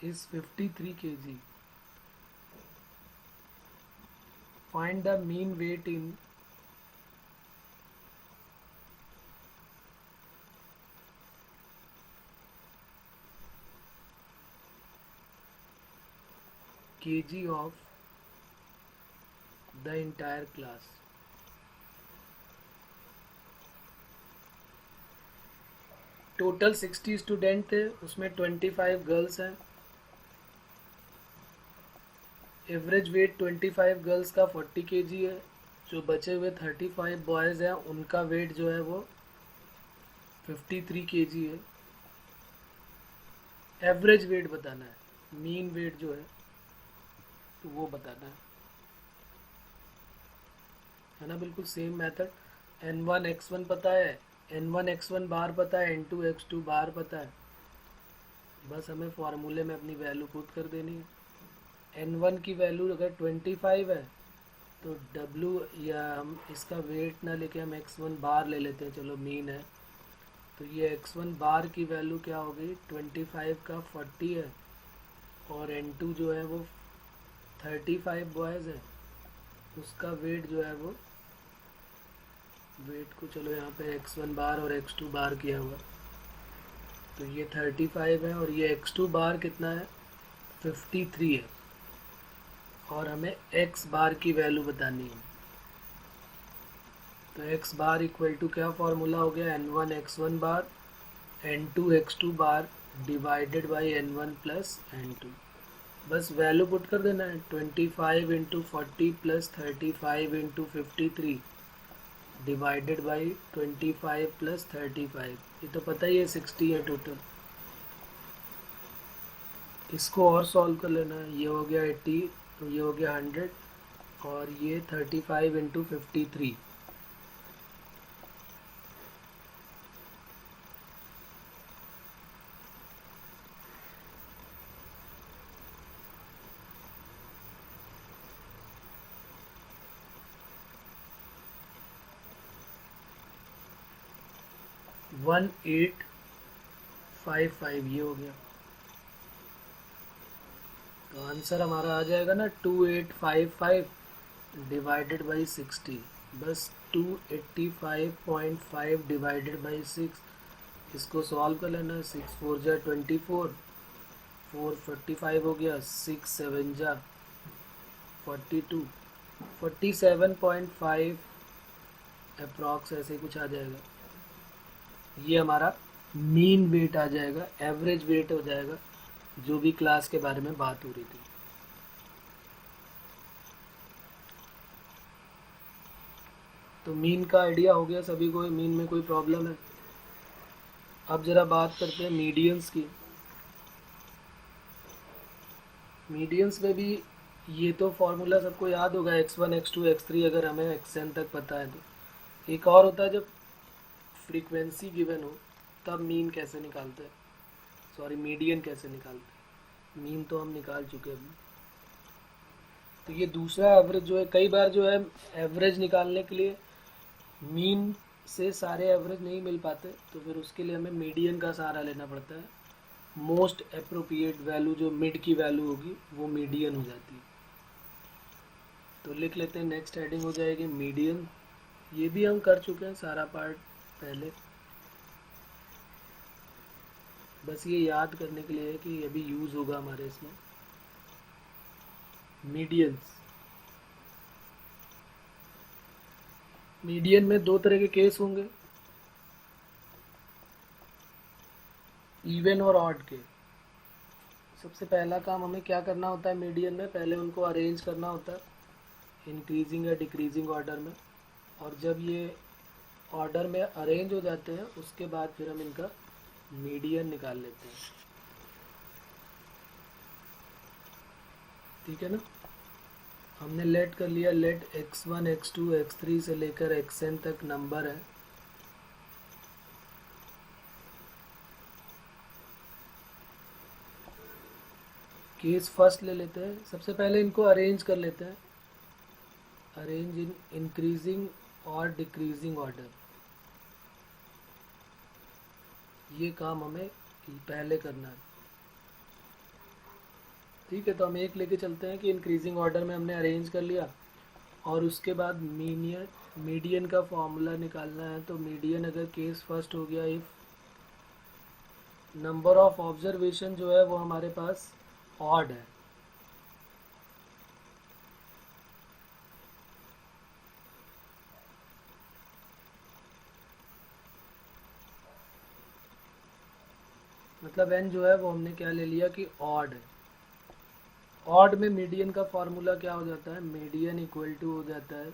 is 53 kg. Find the mean weight in kg of the entire class. Total 60 student थे, उसमें 25 girls हैं। Average weight 25 girls का 40 kg है। जो बचे हुए 35 boys हैं उनका वेट जो है वो 53 kg है। एवरेज वेट बताना है, मीन वेट जो है तो वो बताना है ना। बिल्कुल सेम मेथड। n1 x1 पता है, n1 x1 बार पता है, n2 x2 बार पता है, बस हमें फार्मूले में अपनी वैल्यू पुट कर देनी है। n1 की वैल्यू अगर 25 है तो w, या हम इसका वेट ना लेके हम x1 बार ले लेते हैं, चलो मीन है, तो ये x1 बार की वैल्यू क्या हो गई, 25 का 40 है, और n2 जो है वो 35 बॉयज़ है, उसका वेट जो है वो, वेट को चलो यहाँ पे x1 बार और x2 बार किया हुआ, तो ये 35 है, और ये x2 बार कितना है, 53 है, और हमें x बार की वैल्यू बतानी है। तो x बार इक्वल टू क्या फॉर्मूला हो गया, n1 x1 bar n2 x2 bar divided by n1 plus n2। बस वैल्यू पुट कर देना है, 25 into 40 plus 35 into 53 divided by 25 plus 35, ये तो पता ही है 60 है टोटल। इसको और सॉल्व कर लेना है, ये हो गया 80, तो ये हो गया 100, और ये 35 इंटू 53, वन 855 ये हो गया। तो आंसर हमारा आ जाएगा ना 2855 डिवाइडेड बाई 60, बस 285.5 डिवाइडेड बाई 6, इसको सॉल्व कर लेना। 6 4 जा 24, 445 हो गया, 6 7 जा 42, 47.5 अप्रॉक्स ऐसे कुछ आ जाएगा। ये हमारा मीन वेट आ जाएगा, एवरेज वेट हो जाएगा, जो भी क्लास के बारे में बात हो रही थी। तो मीन का आइडिया हो गया सभी को, मीन में कोई प्रॉब्लम है। अब जरा बात करते हैं मीडियंस की। मीडियंस में भी ये तो फॉर्मूला सबको याद होगा, x1 x2 x3, अगर हमें xn तक पता है तो। एक और होता है जब फ्रीक्वेंसी गिवन हो तब मीन कैसे निकालते हैं, सॉरी मीडियन कैसे निकालते हैं। मीन तो हम निकाल चुके हैं अभी। तो ये दूसरा एवरेज जो है, कई बार जो है एवरेज निकालने के लिए मीन से सारे एवरेज नहीं मिल पाते, तो फिर उसके लिए हमें मीडियन का सहारा लेना पड़ता है। मोस्ट अप्रोप्रिएट वैल्यू जो मिड की वैल्यू होगी वो मीडियन हो जाती है। तो लिख लेते हैं, नेक्स्ट हेडिंग हो जाएगी मीडियन। ये भी हम कर चुके हैं सारा पार्ट पहले, बस ये याद करने के लिए है कि ये भी यूज़ होगा हमारे इसमें। मीडियंस, मीडियन में दो तरह के केस होंगे, इवन और ऑड के। सबसे पहला काम हमें क्या करना होता है मीडियन में, पहले उनको अरेंज करना होता है इंक्रीजिंग या डिक्रीजिंग ऑर्डर में, और जब ये ऑर्डर में अरेंज हो जाते हैं उसके बाद फिर हम इनका मीडियन निकाल लेते हैं। ठीक है ना। हमने लेट कर लिया, लेट x1 x2 x3 से लेकर xn तक नंबर है। केस फर्स्ट ले लेते हैं, सबसे पहले इनको अरेंज कर लेते हैं, अरेंज इन इंक्रीजिंग और डिक्रीजिंग ऑर्डर। ये काम हमें पहले करना है। ठीक है, तो हम एक लेके चलते हैं कि इंक्रीजिंग ऑर्डर में हमने अरेंज कर लिया, और उसके बाद मीडियन का फॉर्मूला निकालना है। तो मीडियन अगर केस फर्स्ट हो गया, इफ नंबर ऑफ ऑब्जर्वेशन जो है वो हमारे पास ऑड है, मतलब n जो है वो हमने क्या ले लिया कि ऑड है। ऑड में मीडियन का फॉर्मूला क्या हो जाता है, मीडियन इक्वल टू हो जाता है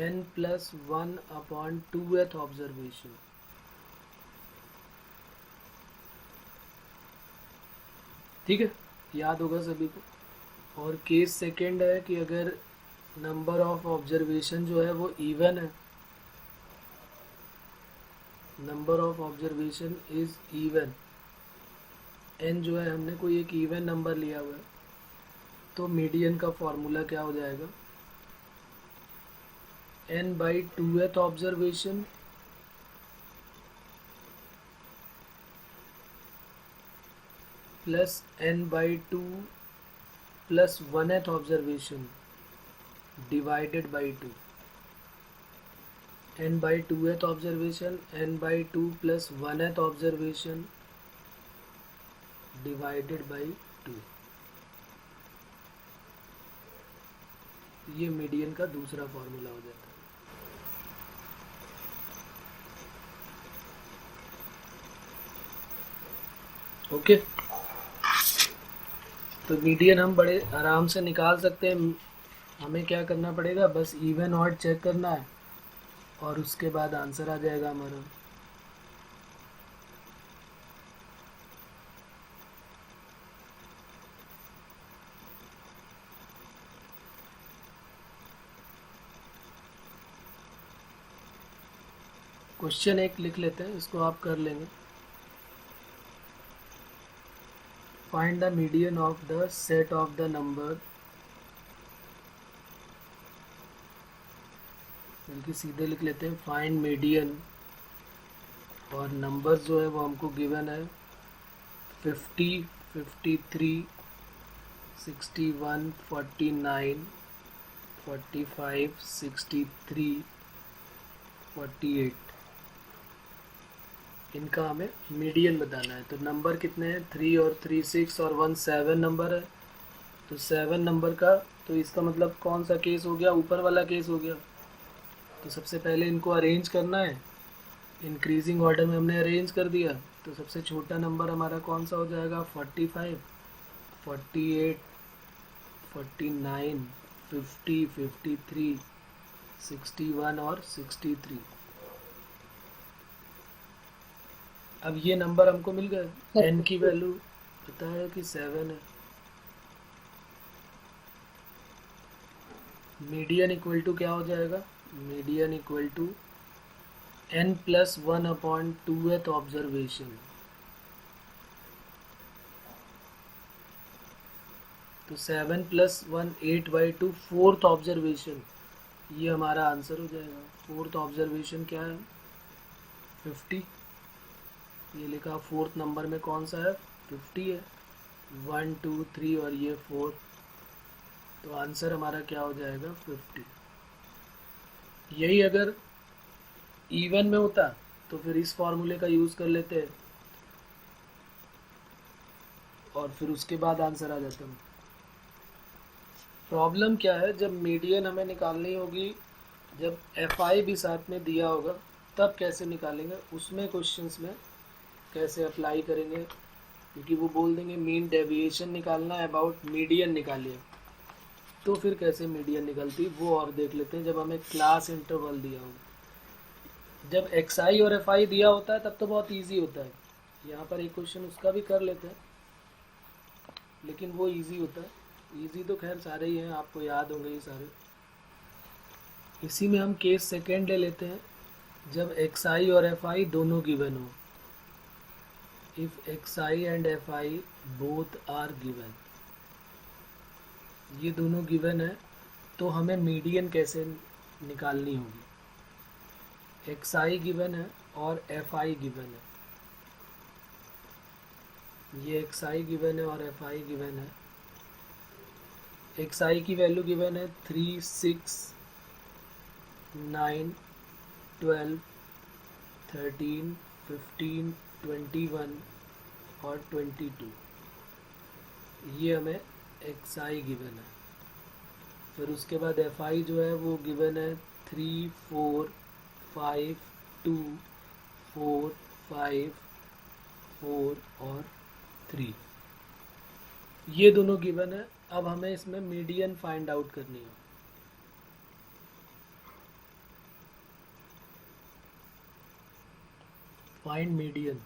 n प्लस 1/2th ऑब्जर्वेशन। ठीक है, याद होगा सभी को। और केस सेकेंड है कि अगर नंबर ऑफ ऑब्जर्वेशन जो है वो इवन है, number of observation is even, n जो है हमने कोई एक इवन नंबर लिया हुआ है, तो मीडियन का फॉर्मूला क्या हो जाएगा, n/2th observation plus n/2 plus 1th observation divided by 2, n/2th observation n/2 plus 1th observation divided by 2। ये मीडियन का दूसरा फॉर्मूला हो जाता है। ओके, तो मीडियन हम बड़े आराम से निकाल सकते हैं। हमें क्या करना पड़ेगा, बस इवन ऑड चेक करना है और उसके बाद आंसर आ जाएगा हमारा। क्वेश्चन 1 लिख लेते हैं, इसको आप कर लेंगे। Find the median of the set of the number, बल्कि सीधे लिख लेते हैं फाइंड मीडियन, और नंबर जो है वो हमको गिवन है 50, 53, 61, 49, 45, 63, 48। इनका हमें मीडियन बताना है। तो नंबर कितने हैं, 3 और 3 6 और 1 7 नंबर है। तो 7 नंबर का, तो इसका मतलब कौन सा केस हो गया, ऊपर वाला केस हो गया। तो सबसे पहले इनको अरेंज करना है, इंक्रीजिंग ऑर्डर में हमने अरेंज कर दिया। तो सबसे छोटा नंबर हमारा कौन सा हो जाएगा, 45, 48, 49, 50, 53, 61 और 63। अब ये नंबर हमको मिल गए। n की वैल्यू पता है कि 7 है। मीडियन इक्वल टू क्या हो जाएगा, median equal to n plus 1/2th observation. तो 7 प्लस 1 8/2 4th ऑब्जर्वेशन, ये हमारा आंसर हो जाएगा। 4th ऑब्जर्वेशन क्या है, 50। ये लिखा 4th नंबर में कौन सा है, 50 है। 1 2 3 और ये 4, तो आंसर हमारा क्या हो जाएगा, 50। यही अगर इवन में होता तो फिर इस फॉर्मूले का यूज़ कर लेते और फिर उसके बाद आंसर आ जाता। प्रॉब्लम क्या है, जब मीडियन हमें निकालनी होगी, जब FI भी साथ में दिया होगा, तब कैसे निकालेंगे, उसमें क्वेश्चंस में कैसे अप्लाई करेंगे। क्योंकि वो बोल देंगे मीन डेविएशन निकालना है, अबाउट मीडियन निकालिए, तो फिर कैसे मीडियन निकलती वो और देख लेते हैं जब हमें क्लास इंटरवल दिया होगा। जब XI और FI दिया होता है तब तो बहुत इजी होता है। यहाँ पर एक क्वेश्चन उसका भी कर लेते हैं, लेकिन वो इजी होता है। इजी तो खैर सारे ही हैं, आपको याद होंगे ये सारे। इसी में हम केस सेकेंड ले लेते हैं, जब XI और FI दोनों गिवन हो। If XI and FI both are given, ये दोनों गिवन है, तो हमें मीडियन कैसे निकालनी होगी। XI गिवन है और FI गिवन है, ये XI गिवन है और FI गिवन है। XI की वैल्यू गिवन है 3 6 9 12 13 15 21 और 22, ये हमें XI गिवन है। फिर उसके बाद FI जो है वो गिवन है 3 4 5 2 4 5 4 और 3, ये दोनों गिवन है। अब हमें इसमें मीडियन फाइंड आउट करनी है। फाइंड मीडियन,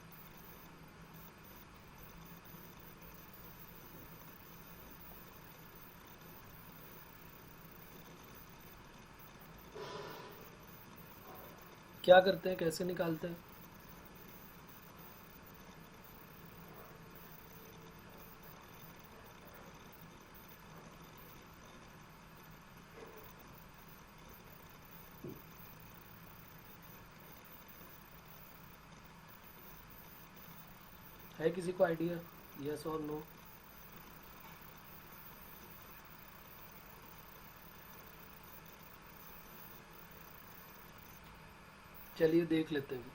क्या करते हैं, कैसे निकालते हैं। है किसी को आइडिया। यस और नो? चलिए देख लेते हैं।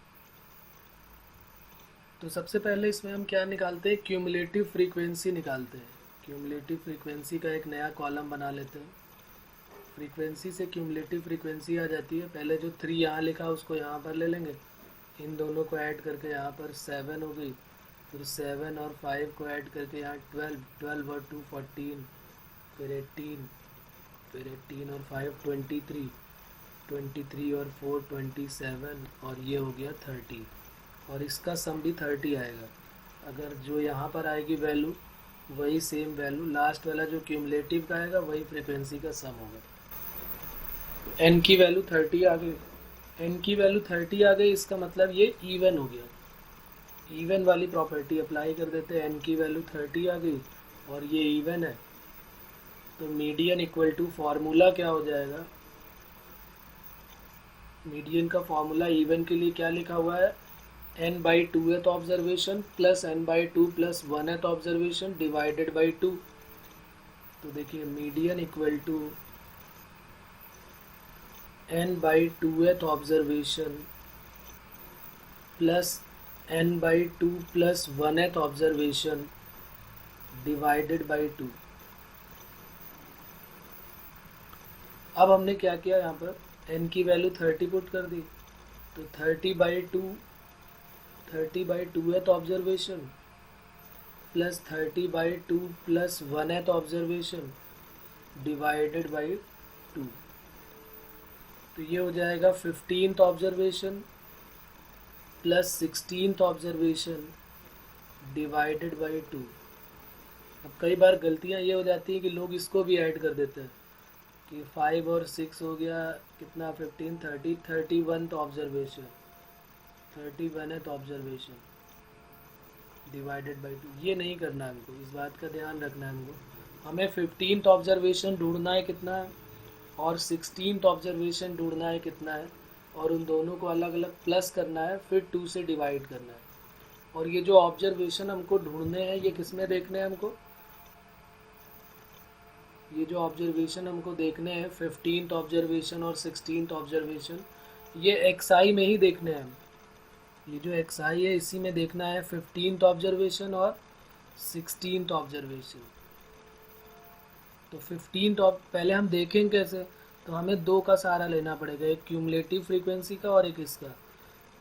तो सबसे पहले इसमें हम क्या निकालते हैं, क्यूमुलेटिव फ्रीक्वेंसी निकालते हैं। क्यूमुलेटिव फ्रीक्वेंसी का एक नया कॉलम बना लेते हैं। फ्रीक्वेंसी से क्यूमुलेटिव फ्रीक्वेंसी आ जाती है। पहले जो 3 यहाँ लिखा उसको यहाँ पर ले लेंगे, इन दोनों को ऐड करके यहाँ पर 7 हो गई, फिर 7 और 5 को ऐड करके यहाँ 12, 12 और 2 14, फिर 18, फिर 18 और 5 23, 23 और 4 27, और ये हो गया 30, और इसका सम भी 30 आएगा। अगर जो यहाँ पर आएगी वैल्यू वही सेम वैल्यू लास्ट वाला जो क्यूमुलेटिव का आएगा वही फ्रीक्वेंसी का सम होगा। एन की वैल्यू 30 आ गई, एन की वैल्यू 30 आ गई, इसका मतलब ये इवन हो गया। इवन वाली प्रॉपर्टी अप्लाई कर देते हैं। एन की वैल्यू 30 आ गई और ये इवन है, तो मीडियन इक्वल टू फॉर्मूला क्या हो जाएगा, मीडियन का फॉर्मूला इवन के लिए क्या लिखा हुआ है, n/2th observation plus n/2 plus 1th observation divided by 2। तो देखिए median equal to n/2th observation plus n/2 plus 1th observation divided by 2। अब हमने क्या किया, यहाँ पर n की वैल्यू 30 पुट कर दी, तो 30/2th observation plus 30/2 plus 1th observation divided by 2। तो ये हो जाएगा 15th observation plus 16th observation divided by 2। अब कई बार गलतियाँ ये हो जाती है कि लोग इसको भी ऐड कर देते हैं कि 5 और 6 हो गया कितना, 15, 30, 31th observation, 31th observation divided by 2। ये नहीं करना है हमको, इस बात का ध्यान रखना है हमको। हमें 15th ऑब्जर्वेशन ढूंढना है कितना है, और 16th ऑब्जर्वेशन ढूंढना है कितना है, और उन दोनों को अलग अलग प्लस करना है, फिर 2 से डिवाइड करना है। और ये जो ऑब्जर्वेशन हमको ढूंढने हैं ये किस में देखने हैं हमको, ये जो ऑब्जर्वेशन हमको देखने हैं 15th ऑब्जर्वेशन और 16th ऑब्जर्वेशन, ये एक्सआई में ही देखने हैं। ये जो एक्सआई है इसी में देखना है 15th ऑब्जर्वेशन और 16th ऑब्जर्वेशन। तो 15th पहले हम देखेंगे कैसे, तो हमें 2 का सहारा लेना पड़ेगा, एक क्यूमुलेटिव फ्रीक्वेंसी का और एक इसका।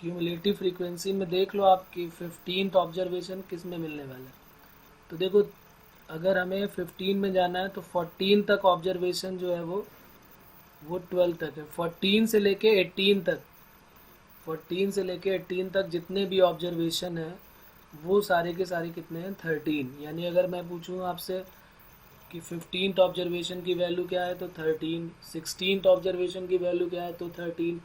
क्यूमुलेटिव फ्रीक्वेंसी में देख लो आपकी 15th ऑब्जर्वेशन किस में मिलने वाला है। तो देखो अगर हमें 15 में जाना है तो 14 तक ऑब्जर्वेशन जो है वो 12 तक है। 14 से लेके 18 तक, 14 से लेके 18 तक जितने भी ऑब्जर्वेशन है वो सारे के सारे कितने हैं, 13। यानी अगर मैं पूछूँ आपसे कि 15th ऑब्जर्वेशन की वैल्यू क्या है तो 13, 16th ऑब्जर्वेशन की वैल्यू क्या है तो 13,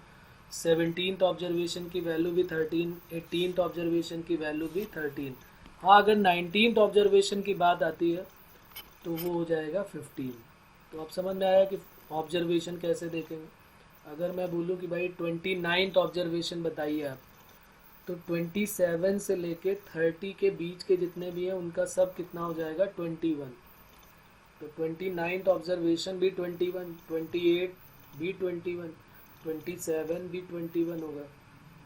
17th ऑब्जर्वेशन की वैल्यू भी 13, 18th ऑब्जर्वेशन की वैल्यू भी 13। हाँ अगर 19th ऑब्जर्वेशन की बात आती है तो वो हो जाएगा 15। तो अब समझ में आया कि ऑब्जर्वेशन कैसे देखेंगे। अगर मैं बोलूँ कि भाई 29th ऑब्जर्वेशन बताइए आप, तो 27 से लेके 30 के बीच के जितने भी हैं उनका सब कितना हो जाएगा, 21। तो 29th ऑब्जर्वेशन भी 21, 28 भी 21, 27 भी 21 होगा।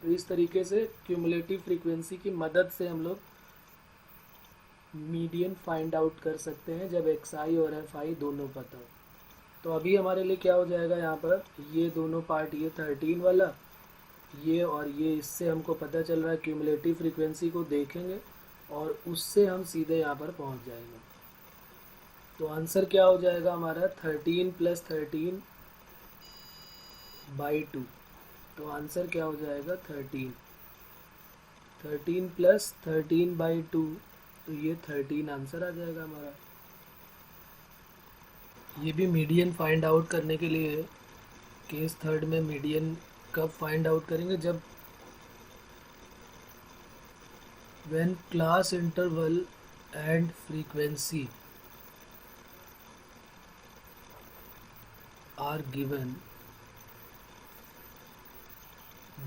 तो इस तरीके से क्यूमुलेटिव फ्रीक्वेंसी की मदद से हम लोग मीडियन फाइंड आउट कर सकते हैं जब एक्सआई और एफआई दोनों पता हो। तो अभी हमारे लिए क्या हो जाएगा, यहाँ पर ये दोनों पार्ट, ये 13 वाला ये और ये, इससे हमको पता चल रहा है क्यूमुलेटिव फ्रीक्वेंसी को देखेंगे और उससे हम सीधे यहाँ पर पहुँच जाएंगे। तो आंसर क्या हो जाएगा हमारा, 13 प्लस 13 बाई 2। तो आंसर क्या हो जाएगा 13, 13 प्लस 13 बाई 2, तो ये 13 आंसर आ जाएगा हमारा। ये भी मीडियन फाइंड आउट करने के लिए है। केस थर्ड में मीडियन कब फाइंड आउट करेंगे, जब when class interval and frequency are given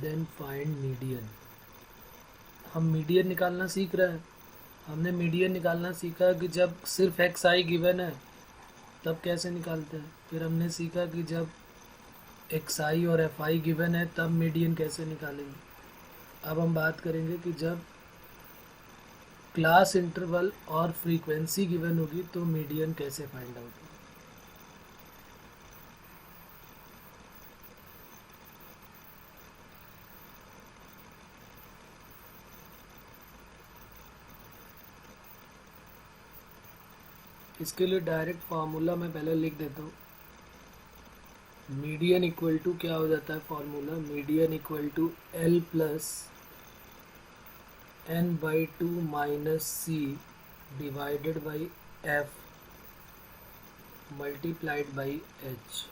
then find median. हम मीडियन निकालना सीख रहे हैं, हमने मीडियन निकालना सीखा कि जब सिर्फ एक्स आई गिवन है तब कैसे निकालते हैं। फिर हमने सीखा कि जब एक्स आई और एफ आई गिवन है तब मीडियन कैसे निकालेंगे। अब हम बात करेंगे कि जब क्लास इंटरवल और फ्रीक्वेंसी गिवन होगी तो मीडियन कैसे फाइंड आउट होगा। इसके लिए डायरेक्ट फार्मूला मैं पहले लिख देता हूँ। मीडियन इक्वल टू क्या हो जाता है formula, median equal to L plus N by two minus C divided by F multiplied by H.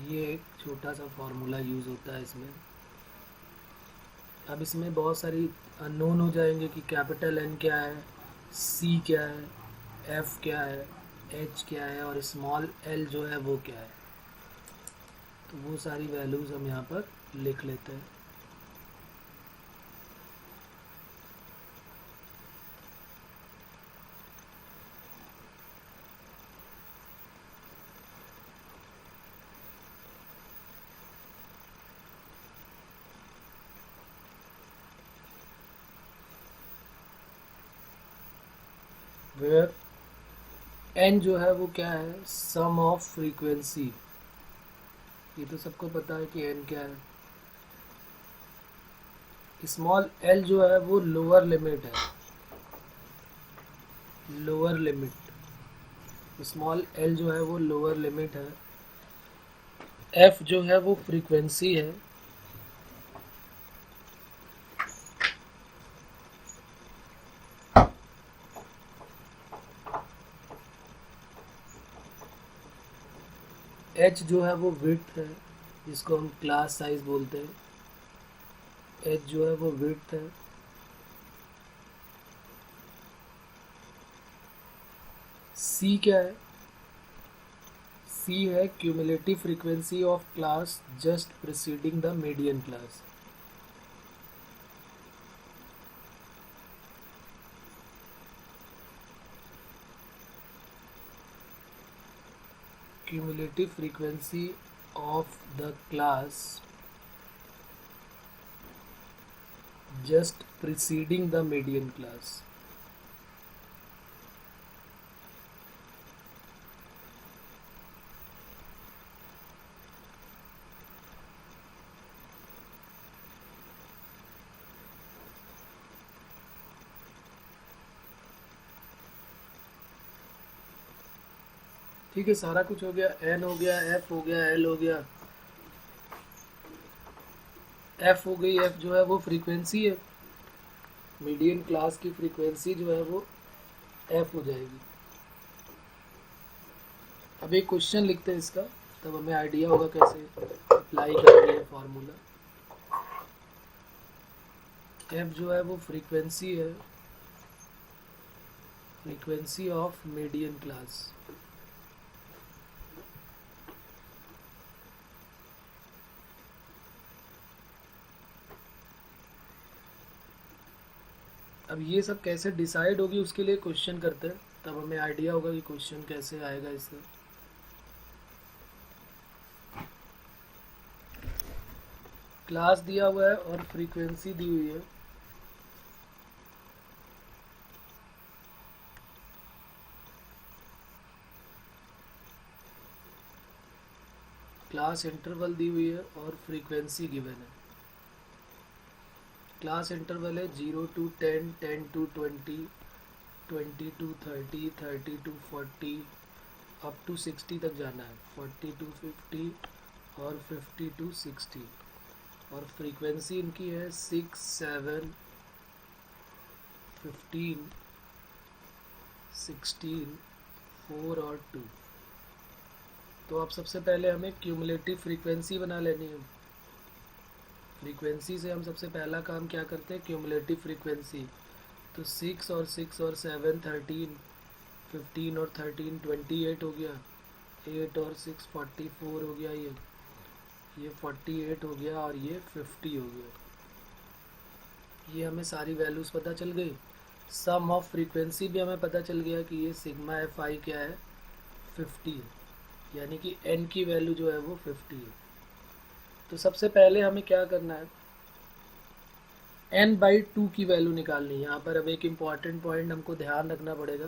ये एक छोटा सा फार्मूला यूज़ होता है इसमें। अब इसमें बहुत सारी अननोन हो जाएंगे कि कैपिटल एन क्या है, सी क्या है, एफ क्या है, एच क्या है और स्मॉल एल जो है वो क्या है। तो वो सारी वैल्यूज़ हम यहाँ पर लिख लेते हैं। वेयर एन जो है वो क्या है, सम ऑफ फ्रीक्वेंसी। ये तो सबको पता है कि एन क्या है। स्मॉल एल जो है वो लोअर लिमिट है, लोअर लिमिट। स्मॉल एल जो है वो लोअर लिमिट है। एफ जो है वो फ्रीक्वेंसी है। एच जो है वो विड्थ है, जिसको हम क्लास साइज बोलते हैं। एच जो है वो विड्थ है। सी क्या है, सी है cumulative frequency of class just preceding the median class. Cumulative frequency of the class just preceding the median class। ठीक है, सारा कुछ हो गया। एन हो गया, एफ हो गया, एल हो गया। एफ हो गई, एफ जो है वो फ्रीक्वेंसी है। मीडियन क्लास की फ्रीक्वेंसी जो है वो एफ हो जाएगी। अब एक क्वेश्चन लिखते हैं इसका, तब हमें आइडिया होगा कैसे अप्लाई करेंगे ये फार्मूला। एफ जो है वो फ्रीक्वेंसी है, फ्रीक्वेंसी ऑफ मीडियन क्लास। अब ये सब कैसे डिसाइड होगी उसके लिए क्वेश्चन करते हैं, तब हमें आइडिया होगा कि क्वेश्चन कैसे आएगा इससे। क्लास दिया हुआ है और फ्रीक्वेंसी दी हुई है। क्लास इंटरवल दी हुई है और फ्रीक्वेंसी गिवन है। क्लास इंटरवल है 0 to 10, 10 to 20, 20 to 30, 30 to 40, up to 60 तक जाना है, 40 to 50 और 50 to 60। और फ्रीक्वेंसी इनकी है 6, 7, 15, 16, 4 और 2। तो अब सबसे पहले हमें क्यूमुलेटिव फ्रीक्वेंसी बना लेनी है। फ्रीक्वेंसी से हम सबसे पहला काम क्या करते हैं, क्यूमुलेटिव फ्रीक्वेंसी। तो 6 और 6 और 7 13, 15 और 13 28 हो गया। 8 और 6 44 हो गया। ये 48 हो गया और ये 50 हो गया। ये हमें सारी वैल्यूज़ पता चल गई। सम ऑफ फ्रीक्वेंसी भी हमें पता चल गया कि ये सिग्मा एफ आई क्या है, 50 है, यानी कि n की वैल्यू जो है वो 50 है। तो सबसे पहले हमें क्या करना है, n/2 की वैल्यू निकालनी है। यहाँ पर अब एक इम्पॉर्टेंट पॉइंट हमको ध्यान रखना पड़ेगा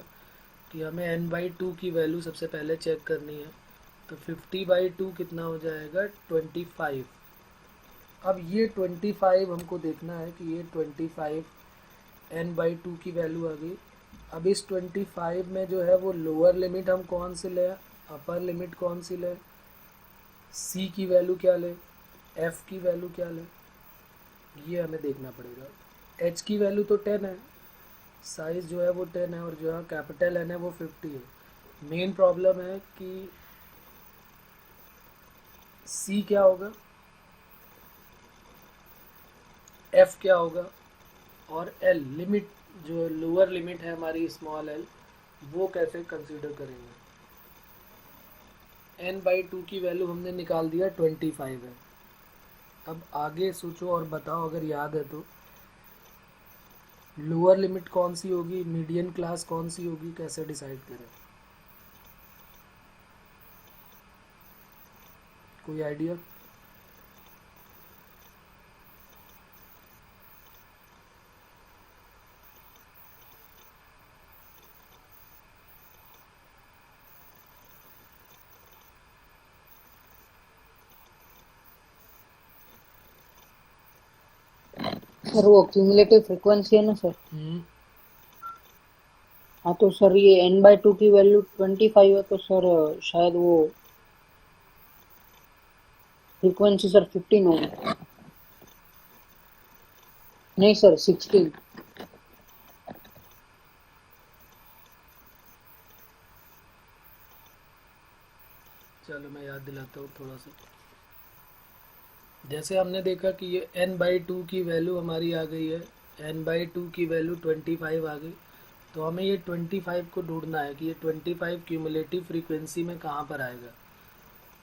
कि हमें n/2 की वैल्यू सबसे पहले चेक करनी है। तो 50/2 कितना हो जाएगा, 25। अब ये 25 हमको देखना है कि ये 25 n/2 की वैल्यू आ गई। अब इस 25 में जो है वो लोअर लिमिट हम कौन सी लें, अपर लिमिट कौन सी लें, c की वैल्यू क्या लें, f की वैल्यू क्या लें, ये हमें देखना पड़ेगा। h की वैल्यू तो 10 है, साइज़ जो है वो 10 है, और जो है कैपिटल n है वो 50 है। मेन प्रॉब्लम है कि c क्या होगा, f क्या होगा, और l लिमिट जो लोअर लिमिट है हमारी स्मॉल l, वो कैसे कंसीडर करेंगे। n/2 की वैल्यू हमने निकाल दिया 25 है। अब आगे सोचो और बताओ अगर याद है तो, लोअर लिमिट कौन सी होगी, मीडियन क्लास कौन सी होगी, कैसे डिसाइड करें, कोई आइडिया। सर वो क्यूमुलेटिव फ्रीक्वेंसी है ना सर। हाँ तो सर ये n/2 की वैल्यू 25 है, तो सर शायद वो फ्रीक्वेंसी सर 15 होगी। नहीं सर 16। चलो मैं याद दिलाता हूँ थोड़ा सा। जैसे हमने देखा कि ये n/2 की वैल्यू हमारी आ गई है, n/2 की वैल्यू 25 आ गई। तो हमें ये 25 को ढूंढना है कि ये 25 क्यूमुलेटिव फ्रीक्वेंसी में कहाँ पर आएगा।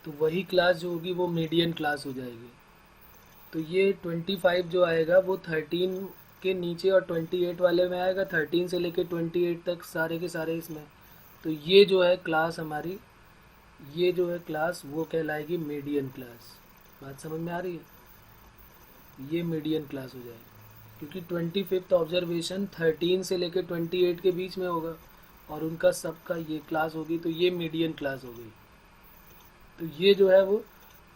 तो वही क्लास जो होगी वो मीडियन क्लास हो जाएगी। तो ये 25 जो आएगा वो 13 के नीचे और 28 वाले में आएगा, 13 से लेके 28 तक सारे के सारे इसमें। तो ये जो है क्लास हमारी, ये जो है क्लास वो कहलाएगी मीडियन क्लास। बात समझ में आ रही है, ये मीडियन क्लास हो जाएगी क्योंकि 25th ऑब्जर्वेशन 13 से लेकर 28 के बीच में होगा और उनका सबका ये क्लास होगी, तो ये मीडियन क्लास हो गई। तो ये जो है वो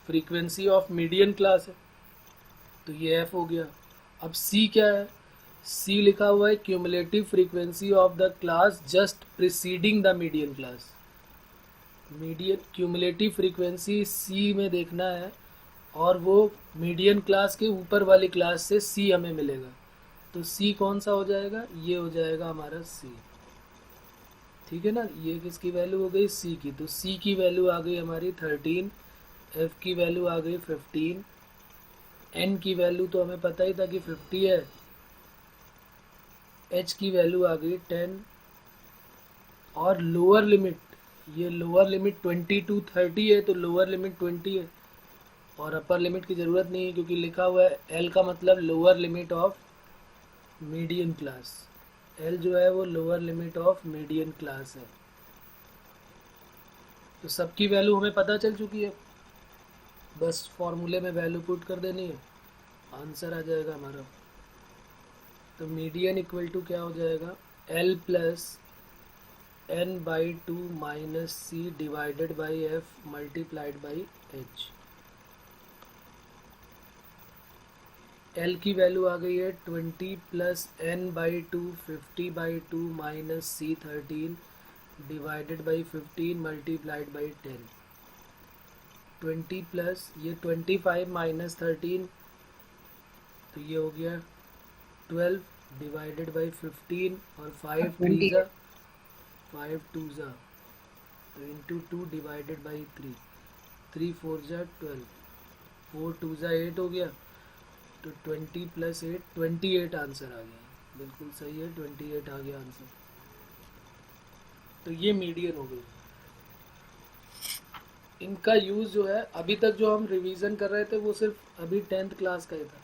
फ्रीक्वेंसी ऑफ मीडियन क्लास है, तो ये एफ हो गया। अब सी क्या है, सी लिखा हुआ है cumulative frequency of the class just preceding the median class. Median cumulative frequency c में देखना है और वो मीडियन क्लास के ऊपर वाली क्लास से सी हमें मिलेगा। तो सी कौन सा हो जाएगा, ये हो जाएगा हमारा सी। ठीक है ना, ये किसकी वैल्यू हो गई, सी की। तो सी की वैल्यू आ गई हमारी 13, एफ की वैल्यू आ गई 15, एन की वैल्यू तो हमें पता ही था कि 50 है, एच की वैल्यू आ गई 10, और लोअर लिमिट, ये लोअर लिमिट 20 to 30 है, तो लोअर लिमिट 20 है, और अपर लिमिट की ज़रूरत नहीं है क्योंकि लिखा हुआ है एल का मतलब lower limit of median class. L जो है वो lower limit of median class है। तो सबकी वैल्यू हमें पता चल चुकी है, बस फॉर्मूले में वैल्यू पुट कर देनी है, आंसर आ जाएगा हमारा। तो मीडियन इक्वल टू क्या हो जाएगा, L plus n/2 minus C divided by F multiplied by H. L की वैल्यू आ गई है 20 plus n/2 50/2 minus C 13 divided by 15 multiplied by 10। 20 plus ये 25 माइनस 13, तो ये हो गया 12 डिवाइडेड बाई 15, और 5 3 ज़ा 5 2 ज़ा, तो इंटू 2 डिवाइडेड बाई 3, 3 4 ज़ा 12, 4 2 ज़ा 8 हो गया। तो 20 प्लस 8 28 आंसर आ गया, बिल्कुल सही है, 28 आ गया आंसर। तो ये मीडियन हो गई। इनका यूज़ जो है अभी तक जो हम रिवीजन कर रहे थे वो सिर्फ अभी 10th क्लास का ही था,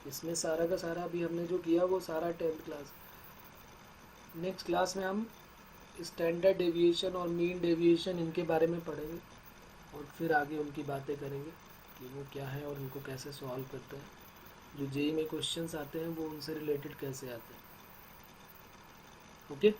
इसमें सारा का सारा अभी हमने जो किया वो सारा 10th क्लास। नेक्स्ट क्लास में हम स्टैंडर्ड डेविएशन और मीन डेविएशन इनके बारे में पढ़ेंगे और फिर आगे उनकी बातें करेंगे कि वो क्या है और उनको कैसे सॉल्व करते हैं। जो जेई में क्वेश्चंस आते हैं वो उनसे रिलेटेड कैसे आते हैं। ओके।